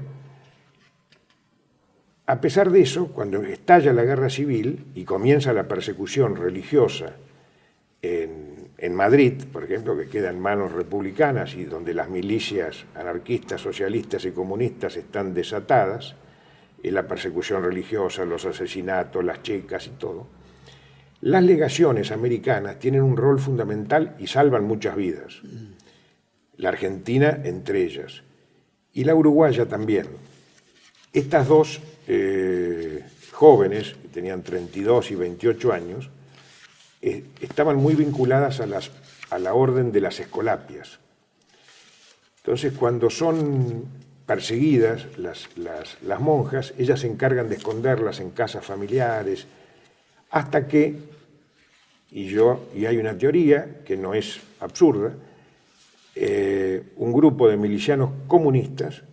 A pesar de eso, cuando estalla la Guerra Civil y comienza la persecución religiosa en Madrid, por ejemplo, que queda en manos republicanas y donde las milicias anarquistas, socialistas y comunistas están desatadas, la persecución religiosa, los asesinatos, las checas y todo, las legaciones americanas tienen un rol fundamental y salvan muchas vidas. La Argentina entre ellas, y la uruguaya también. Estas 2 jóvenes, que tenían 32 y 28 años, estaban muy vinculadas a la orden de las Escolapias. Entonces, cuando son perseguidas las monjas, ellas se encargan de esconderlas en casas familiares, hasta que, y hay una teoría que no es absurda, un grupo de milicianos comunistas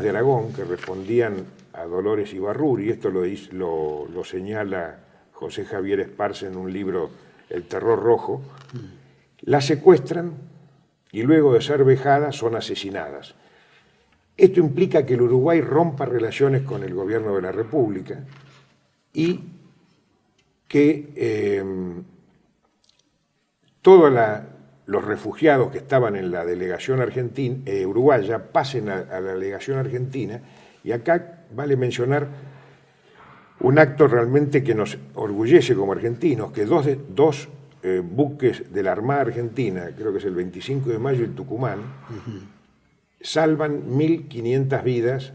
de Aragón, que respondían a Dolores Ibarburu, y esto lo señala José Javier Esparza en un libro, El terror rojo, las secuestran y luego de ser vejadas son asesinadas. Esto implica que el Uruguay rompa relaciones con el gobierno de la República y que todos los refugiados que estaban en la delegación uruguaya pasen a la delegación argentina, y acá vale mencionar un acto realmente que nos orgullece como argentinos, que dos buques de la Armada Argentina, creo que es el 25 de mayo en Tucumán, salvan 1.500 vidas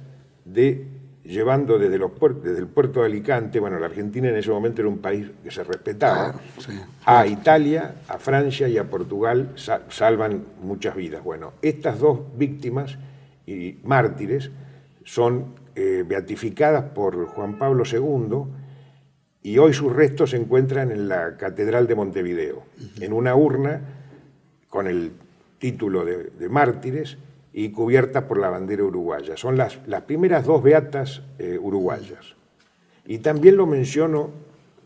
llevando desde el puerto de Alicante, bueno, la Argentina en ese momento era un país que se respetaba, a Italia, a Francia y a Portugal salvan muchas vidas. Bueno, estas 2 víctimas y mártires son beatificadas por Juan Pablo II, y hoy sus restos se encuentran en la Catedral de Montevideo, en una urna con el título de mártires y cubiertas por la bandera uruguaya. Son las primeras 2 beatas uruguayas. Y también lo menciono,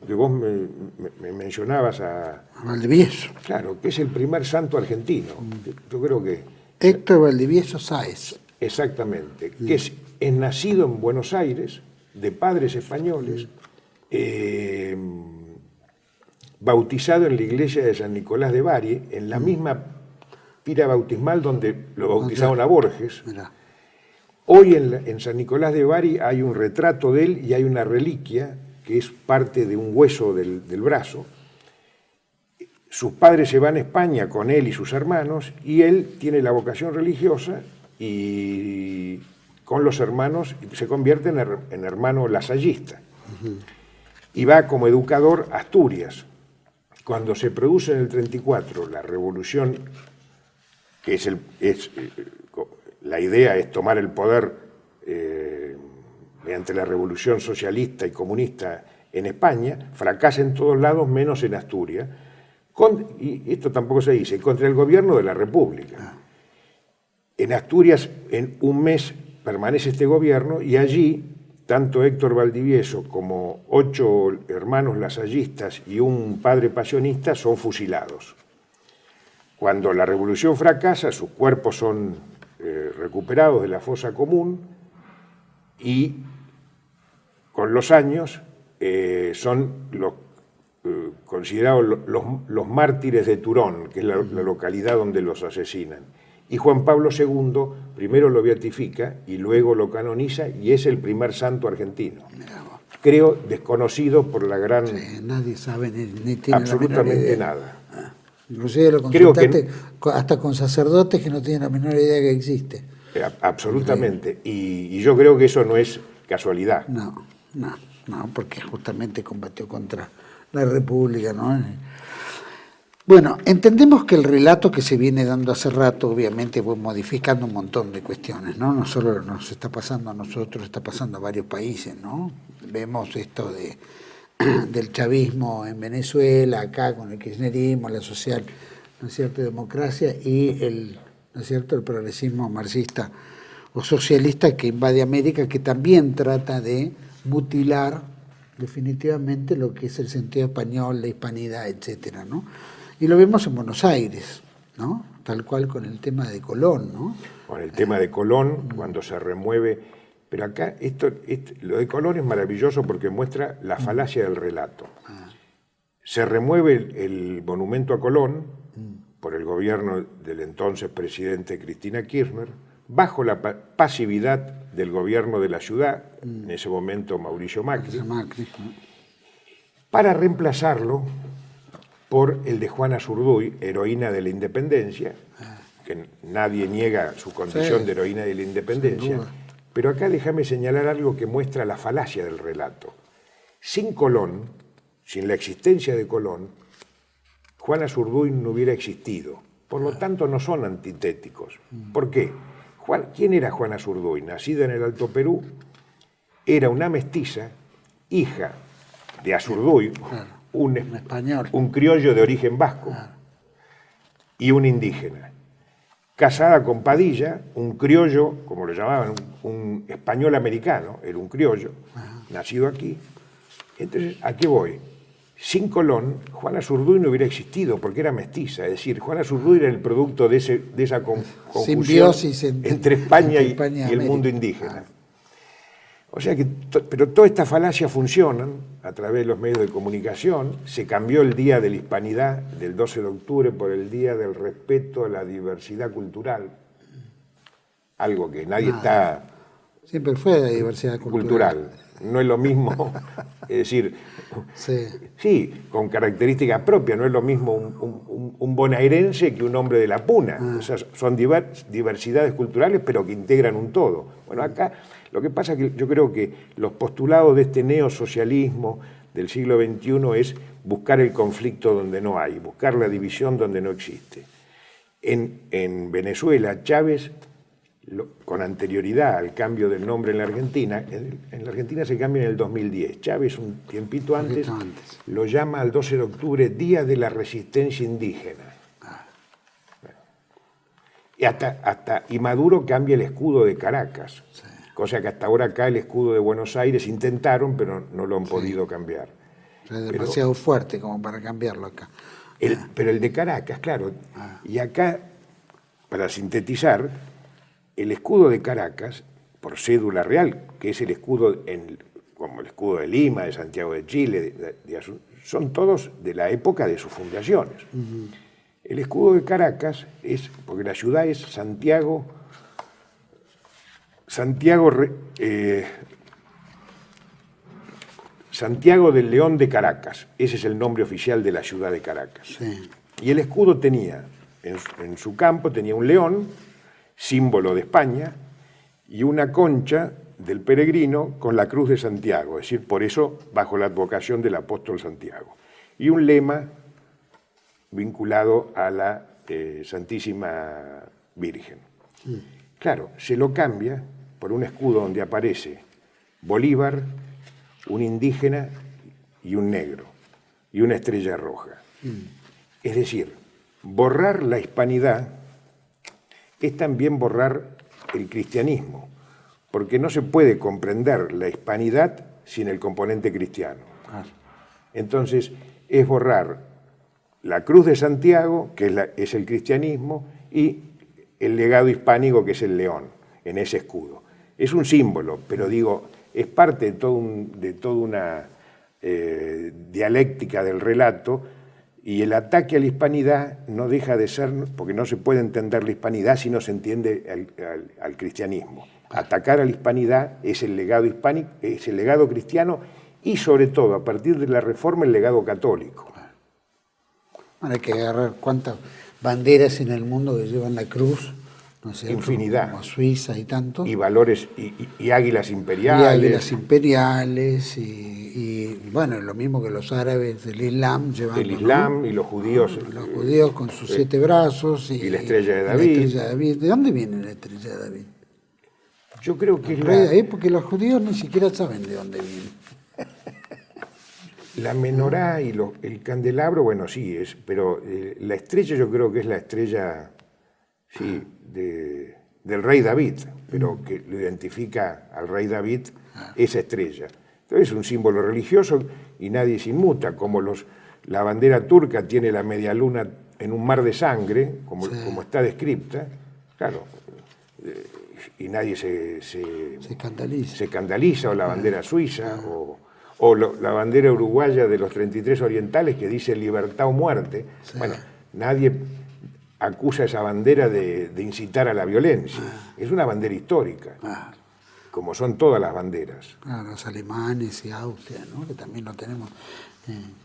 que vos me mencionabas a Valdivieso. Claro, que es el primer santo argentino. Yo creo que... Héctor Valdivieso Sáez. Exactamente, que es nacido en Buenos bautizado en la iglesia de San Nicolás de Bari, en la misma pira bautismal donde lo bautizaron a Borges. Mirá. Hoy en San Nicolás de Bari hay un retrato de él y hay una reliquia que es parte de un hueso del brazo. Sus padres se van a España con él y sus hermanos, y él tiene la vocación religiosa y con los hermanos se convierte en hermano lasallista. Y va como educador a Asturias. Cuando se produce en el 34 la revolución, que la idea es tomar el poder mediante la revolución socialista y comunista en España, fracasa en todos lados menos en Asturias, y esto tampoco se dice, contra el gobierno de la República. En Asturias, en un mes permanece este gobierno, y allí tanto Héctor Valdivieso como 8 hermanos lasallistas y un padre pasionista son fusilados. Cuando la revolución fracasa, sus cuerpos son recuperados de la fosa común, y con los años son considerados los mártires de Turón, que es la localidad donde los asesinan. Y Juan Pablo II primero lo beatifica y luego lo canoniza, y es el primer santo argentino. Creo desconocido por la gran... Sí, nadie sabe ni tiene absolutamente nada. Inclusive lo consultaste hasta con sacerdotes que no tienen la menor idea que existe. Absolutamente. Y yo creo que eso no es casualidad. No, porque justamente combatió contra la República, ¿no? Bueno, entendemos que el relato que se viene dando hace rato, obviamente, fue modificando un montón de cuestiones, ¿no? No solo nos está pasando a nosotros, está pasando a varios países, ¿no? Vemos esto del chavismo en Venezuela, acá con el kirchnerismo, la social, ¿no es cierto?, democracia, y ¿no es cierto?, el progresismo marxista o socialista que invade América, que también trata de mutilar definitivamente lo que es el sentido español, la hispanidad, etcétera, ¿no? Y lo vemos en Buenos Aires, ¿no? Tal cual con el tema de Colón, ¿no? Con el tema de Colón, cuando se remueve. Pero acá, lo de Colón es maravilloso porque muestra la falacia del relato. Se remueve el monumento a Colón por el gobierno del entonces presidente Cristina Kirchner, bajo la pasividad del gobierno de la ciudad, en ese momento Mauricio Macri, para reemplazarlo por el de Juana Zurduy, heroína de la independencia, que nadie niega su condición de heroína de la independencia. Pero acá déjame señalar algo que muestra la falacia del relato. Sin Colón, sin la existencia de Colón, Juana Zurduy no hubiera existido. Por lo tanto, no son antitéticos. ¿Por qué? ¿Quién era Juana Zurduy? Nacida en el Alto Perú, era una mestiza, hija de Azurduy, un español, un criollo de origen vasco, y un indígena. Casada con Padilla, un criollo, como lo llamaban, un español americano, era un criollo, nacido aquí. Entonces, ¿a qué voy? Sin Colón, Juana Zurduy no hubiera existido porque era mestiza, es decir, Juana Zurduy era el producto de esa confusión simbiosis entre España y el mundo indígena. O sea que, pero toda esta falacia funcionan a través de los medios de comunicación. Se cambió el Día de la Hispanidad del 12 de octubre por el Día del Respeto a la Diversidad Cultural, algo que nadie está... Siempre fue la diversidad cultural. No es lo mismo, es decir, sí, con características propias, no es lo mismo un bonaerense que un hombre de la Puna. O sea, son diversidades culturales, pero que integran un todo. Bueno, acá lo que pasa es que yo creo que los postulados de este neosocialismo del siglo XXI es buscar el conflicto donde no hay, buscar la división donde no existe. En Venezuela, Chávez, con anterioridad al cambio del nombre en la Argentina se cambia en el 2010. Chávez, un tiempito antes, lo llama al 12 de octubre Día de la Resistencia Indígena. Y Maduro cambia el escudo de Caracas, cosa que hasta ahora acá el escudo de Buenos Aires intentaron, pero no lo han podido cambiar. Es demasiado fuerte como para cambiarlo acá. Pero el de Caracas, claro. Y acá, para sintetizar, el escudo de Caracas, por cédula real, que es el escudo como el escudo de Lima, de Santiago de Chile, son todos de la época de sus fundaciones. El escudo de Caracas es, porque la ciudad es Santiago del León de Caracas, ese es el nombre oficial de la ciudad de Caracas. Sí. Y el escudo tenía, en su campo tenía un león, símbolo de España, y una concha del peregrino con la cruz de Santiago, es decir, por eso bajo la advocación del apóstol Santiago. Y un lema vinculado a la Santísima Virgen. Claro, se lo cambia por un escudo donde aparece Bolívar, un indígena y un negro, y una estrella roja. Es decir, borrar la hispanidad es también borrar el cristianismo, porque no se puede comprender la hispanidad sin el componente cristiano. Entonces, es borrar la cruz de Santiago, que es el cristianismo, y el legado hispánico, que es el león, en ese escudo. Es un símbolo, pero digo, es parte de toda una dialéctica del relato, y el ataque a la hispanidad no deja de ser, porque no se puede entender la hispanidad si no se entiende al cristianismo. Atacar a la hispanidad es el legado hispánico, es el legado cristiano, y sobre todo, a partir de la Reforma, el legado católico. Bueno, hay que agarrar cuántas banderas en el mundo que llevan la cruz, ¿no es cierto? Infinidad. Como Suiza y tanto. Y valores, y águilas imperiales. Y águilas imperiales, y bueno, lo mismo que los árabes del Islam llevan. El Islam, ¿no? Y los judíos. Los judíos con sus 7 brazos. Y la estrella de David. La estrella de David. ¿De dónde viene la estrella de David? Yo creo que es porque los judíos ni siquiera saben de dónde viene. La menorá y el candelabro, bueno, sí, pero la estrella yo creo que es la estrella, sí, del rey David, pero que lo identifica al rey David esa estrella. Entonces es un símbolo religioso y nadie se inmuta, como la bandera turca tiene la media luna en un mar de sangre, como está descripta, claro, y nadie se escandaliza, o la bandera suiza, o la bandera uruguaya de los 33 orientales que dice libertad o muerte. Sí. Bueno, nadie acusa esa bandera de incitar a la violencia. Es una bandera histórica, como son todas las banderas. Claro, los alemanes y Austria, ¿no? Que también lo tenemos,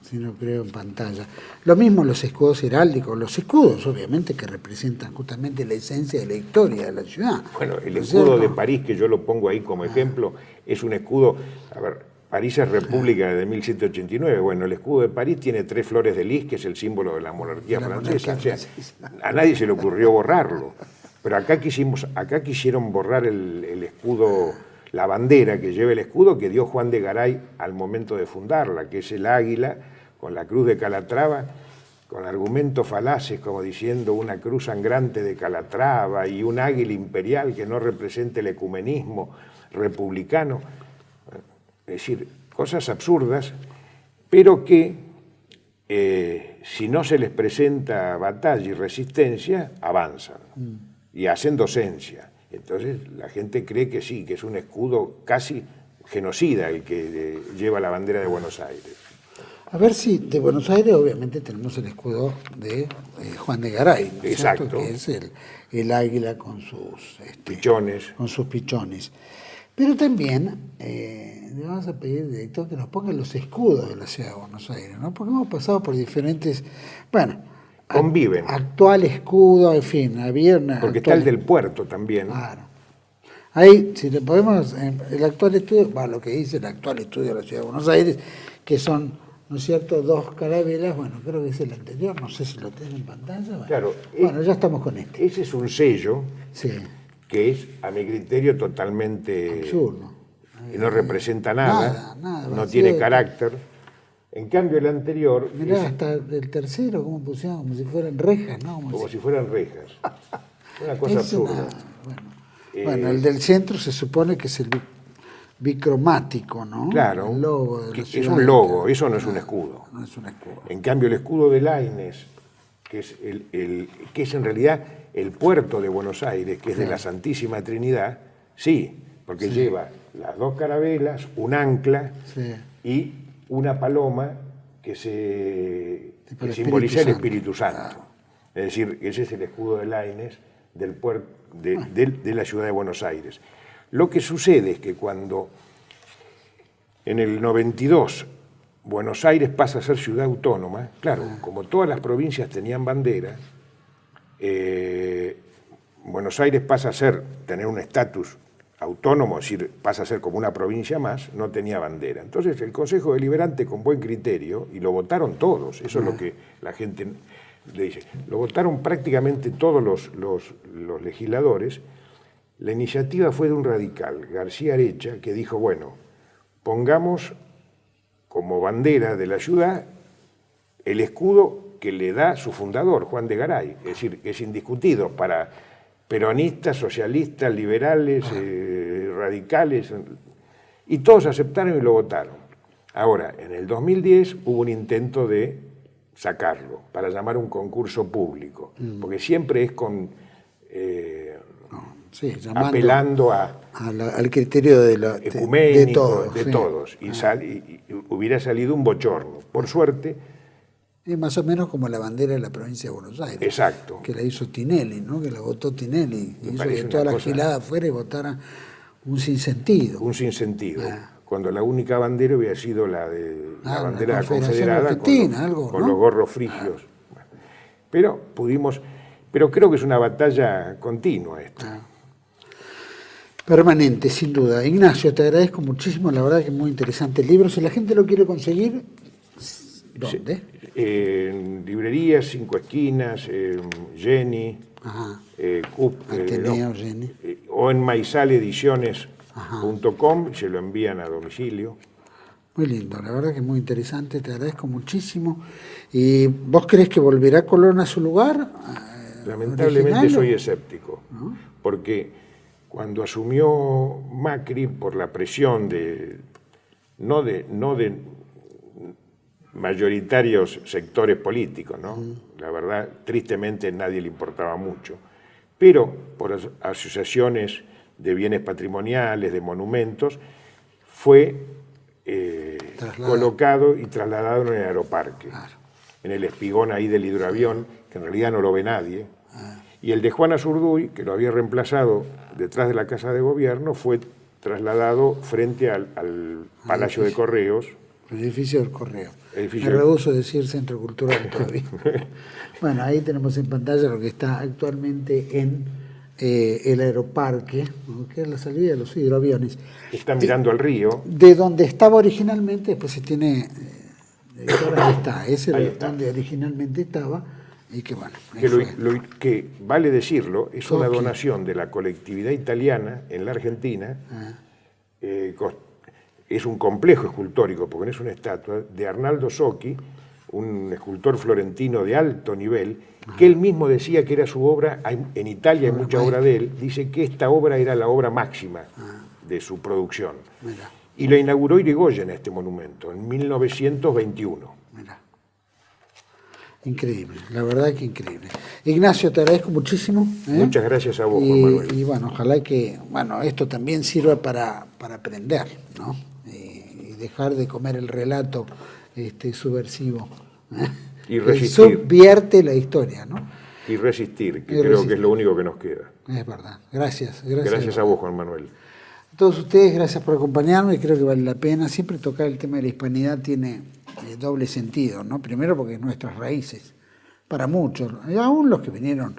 si no creo, en pantalla. Lo mismo los escudos heráldicos, los escudos obviamente que representan justamente la esencia de la historia de la ciudad. Bueno, el escudo de París, que yo lo pongo ahí como ejemplo, es un escudo, a ver, París es república desde 1789. Bueno, el escudo de París tiene 3 flores de lis, que es el símbolo de la monarquía francesa. O sea, a nadie se le ocurrió borrarlo. Pero acá quisieron borrar el escudo, la bandera que lleva el escudo que dio Juan de Garay al momento de fundarla, que es el águila con la cruz de Calatrava, con argumentos falaces como diciendo una cruz sangrante de Calatrava y un águila imperial que no represente el ecumenismo republicano. Es decir, cosas absurdas, pero que si no se les presenta batalla y resistencia, avanzan y hacen docencia. Entonces la gente cree que sí, que es un escudo casi genocida el que lleva la bandera de Buenos Aires. A ver si de Buenos Aires obviamente tenemos el escudo de Juan de Garay, ¿no? Exacto. Que es el águila con sus pichones. Con sus pichones. Pero también le vamos a pedir, director, que nos pongan los escudos de la ciudad de Buenos Aires, ¿no? Porque hemos pasado por diferentes, bueno, conviven. Actual escudo, en fin, había una. Porque está el del puerto también. Claro. Ahí, si le podemos, el actual estudio, lo que dice el actual estudio de la ciudad de Buenos Aires, que son, ¿no es cierto?, 2 carabelas, bueno, creo que es el anterior, no sé si lo tienen en pantalla. Bueno, claro. Bueno, ya estamos con este. Ese es un sello. Sí. Que es, a mi criterio, totalmente absurdo. Y no representa nada, no tiene carácter. En cambio, el anterior... Mirá, hasta el tercero, ¿cómo pusieron? Como si fueran rejas, ¿no? Como si fueran rejas. Una cosa absurda. Bueno, el del centro se supone que es el bicromático, ¿no? Claro, el logo de la es un logo, eso no es un escudo. No es un escudo. En cambio, el escudo de Laínez, que es en realidad el puerto de Buenos Aires, que es de la Santísima Trinidad, sí, porque lleva las dos carabelas, un ancla y una paloma que simboliza el Espíritu Santo. Es decir, ese es el escudo de Laínez de la ciudad de Buenos Aires. Lo que sucede es que cuando en el 92 Buenos Aires pasa a ser ciudad autónoma, claro, como todas las provincias tenían bandera, Buenos Aires pasa a tener un estatus autónomo, es decir, pasa a ser como una provincia más, no tenía bandera. Entonces el Consejo Deliberante, con buen criterio, y lo votaron todos, eso es lo que la gente le dice, lo votaron prácticamente todos los legisladores. La iniciativa fue de un radical, García Arecha, que dijo, bueno, pongamos como bandera de la ciudad el escudo que le da su fundador, Juan de Garay, es decir, que es indiscutido para peronistas, socialistas, liberales, radicales, y todos aceptaron y lo votaron. Ahora, en el 2010 hubo un intento de sacarlo, para llamar un concurso público, porque siempre es apelando al criterio ecuménico de todos, y hubiera salido un bochorno. Por suerte, es más o menos como la bandera de la provincia de Buenos Aires. Exacto. Que la hizo Tinelli, ¿no? Que la votó Tinelli. Hizo que toda la gilada fuera y votara un sinsentido. Un sinsentido. Cuando la única bandera hubiera sido la bandera confederada con los gorros frigios. Pero creo que es una batalla continua esta. Permanente, sin duda. Ignacio, te agradezco muchísimo, la verdad que es muy interesante el libro. Si la gente lo quiere conseguir, ¿dónde? En librerías, 5 Esquinas, Jenny, Ateneo, Jenny. O en maizalediciones.com, se lo envían a domicilio. Muy lindo, la verdad que es muy interesante, te agradezco muchísimo. ¿Y vos crees que volverá Colón a su lugar? Lamentablemente soy escéptico, ¿no? Porque cuando asumió Macri, por la presión no de mayoritarios sectores políticos, ¿no? La verdad, tristemente nadie le importaba mucho, pero por asociaciones de bienes patrimoniales, de monumentos, fue colocado y trasladado en el aeroparque, en el espigón ahí del hidroavión, que en realidad no lo ve nadie, y el de Juan Azurduy, que lo había reemplazado detrás de la Casa de Gobierno, fue trasladado frente al Palacio de Correos. El edificio del Correo. Me rehúso a decir Centro Cultural todavía. Bueno, ahí tenemos en pantalla lo que está actualmente en el aeroparque, ¿no? Que es la salida de los hidroaviones. Está mirando al río. De donde estaba originalmente, después se tiene... ahora está, ese era donde originalmente estaba, y que bueno... Lo que vale decirlo, es una donación de la colectividad italiana en la Argentina, es un complejo escultórico, porque no es una estatua, de Arnaldo Socchi, un escultor florentino de alto nivel, que él mismo decía que era su obra, en Italia hay mucha obra de él, dice que esta obra era la obra máxima de su producción. Mira. Y lo inauguró Irigoyen, este monumento, en 1921. Mira. Increíble, la verdad que increíble. Ignacio, te agradezco muchísimo. Muchas gracias a vos, Juan Manuel. Y bueno, ojalá que esto también sirva para aprender, ¿no? Y dejar de comer el relato subversivo. Y resistir. Que subvierte la historia, ¿no? Y resistir, que creo que es lo único que nos queda. Es verdad. Gracias. Gracias a vos, Juan Manuel. A todos ustedes, gracias por acompañarme, creo que vale la pena. Siempre tocar el tema de la hispanidad tiene doble sentido, ¿no? Primero porque es nuestras raíces, para muchos, y aún los que vinieron,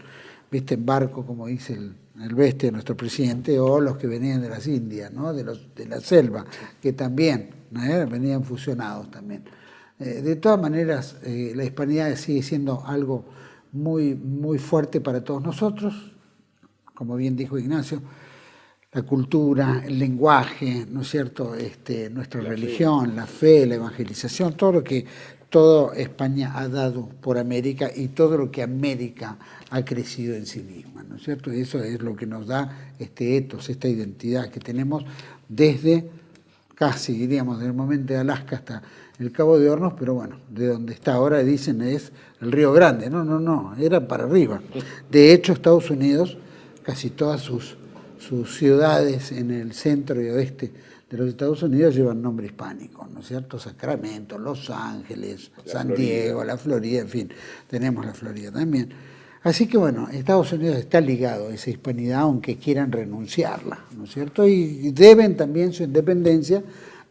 viste, en barco, como dice el bestia, nuestro presidente, o los que venían de las Indias, ¿no? De la selva, que también venían fusionados también. De todas maneras, la hispanidad sigue siendo algo muy, muy fuerte para todos nosotros, como bien dijo Ignacio. La cultura, el lenguaje, ¿no es cierto? Nuestra religión, la fe, la evangelización, todo lo que España ha dado por América y todo lo que América ha crecido en sí misma, ¿no es cierto? Y eso es lo que nos da este ethos, esta identidad que tenemos desde casi, diríamos, desde el momento de Alaska hasta el Cabo de Hornos, pero bueno, de donde está ahora dicen es el Río Grande. No, era para arriba. De hecho, Estados Unidos, casi todas sus sus ciudades en el centro y oeste de los Estados Unidos llevan nombre hispánico, ¿no es cierto? Sacramento, Los Ángeles, San Diego, la Florida, en fin, tenemos la Florida también. Así que bueno, Estados Unidos está ligado a esa hispanidad, aunque quieran renunciarla, ¿no es cierto? Y deben también su independencia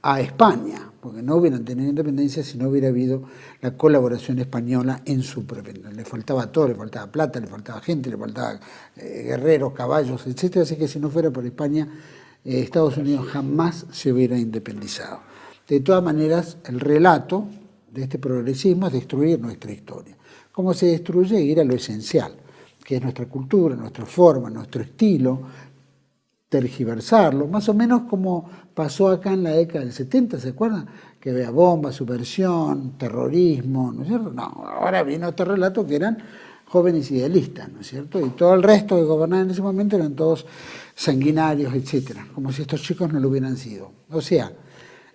a España, porque no hubieran tenido independencia si no hubiera habido la colaboración española en su propia. Le faltaba todo, le faltaba plata, le faltaba gente, le faltaba guerreros, caballos, etc. Así que si no fuera por España, Estados Unidos jamás se hubiera independizado. De todas maneras, el relato de este progresismo es destruir nuestra historia. ¿Cómo se destruye? Ir a lo esencial, que es nuestra cultura, nuestra forma, nuestro estilo, tergiversarlo, más o menos como pasó acá en la década del 70, ¿se acuerdan? Que había bomba, subversión, terrorismo, ¿no es cierto? No, ahora vino este relato que eran jóvenes idealistas, ¿no es cierto? Y todo el resto que gobernaban en ese momento eran todos sanguinarios, etcétera, como si estos chicos no lo hubieran sido. O sea,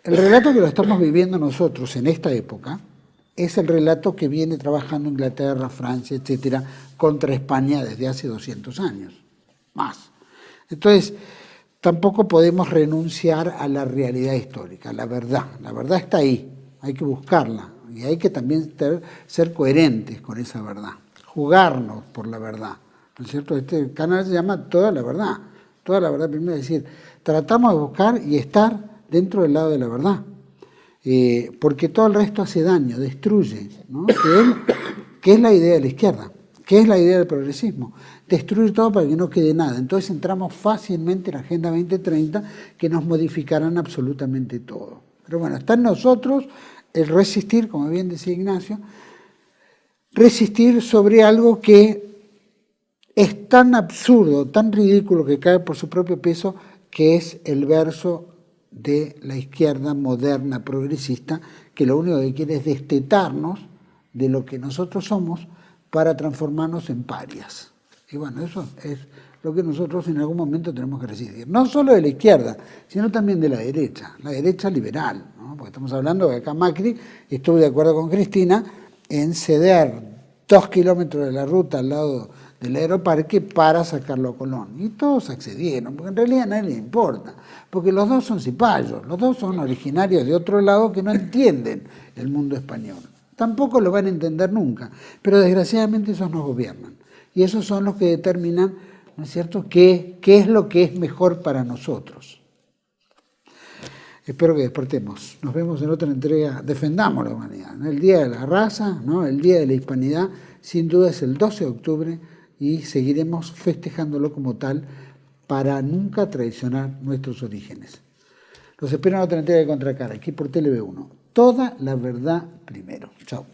el relato que lo estamos viviendo nosotros en esta época es el relato que viene trabajando Inglaterra, Francia, etcétera, contra España desde hace 200 años, más. Entonces, tampoco podemos renunciar a la realidad histórica, a la verdad. La verdad está ahí, hay que buscarla y hay que también ser coherentes con esa verdad, jugarnos por la verdad, ¿no es cierto? Este canal se llama Toda la Verdad primero, es decir, tratamos de buscar y estar dentro del lado de la verdad, porque todo el resto hace daño, destruye, ¿no? Que es la idea de la izquierda, que es la idea del progresismo. Destruir todo para que no quede nada. Entonces entramos fácilmente en la Agenda 2030 que nos modificarán absolutamente todo. Pero bueno, está en nosotros el resistir, como bien decía Ignacio, resistir sobre algo que es tan absurdo, tan ridículo que cae por su propio peso, que es el verso de la izquierda moderna progresista, que lo único que quiere es destetarnos de lo que nosotros somos para transformarnos en parias. Y bueno, eso es lo que nosotros en algún momento tenemos que resistir. No solo de la izquierda, sino también de la derecha liberal, ¿no? Porque estamos hablando de acá Macri, estuve de acuerdo con Cristina en ceder 2 kilómetros de la ruta al lado del Aeroparque para sacarlo a Colón. Y todos accedieron, porque en realidad a nadie le importa, porque los dos son cipayos, los dos son originarios de otro lado que no entienden el mundo español. Tampoco lo van a entender nunca, pero desgraciadamente esos nos gobiernan. Y esos son los que determinan, ¿no es cierto?, qué es lo que es mejor para nosotros. Espero que despertemos. Nos vemos en otra entrega. Defendamos la humanidad, ¿no? El Día de la Raza, ¿no? El Día de la Hispanidad, sin duda es el 12 de octubre y seguiremos festejándolo como tal para nunca traicionar nuestros orígenes. Los espero en otra entrega de Contracara, aquí por TLV1. Toda la verdad primero. Chao.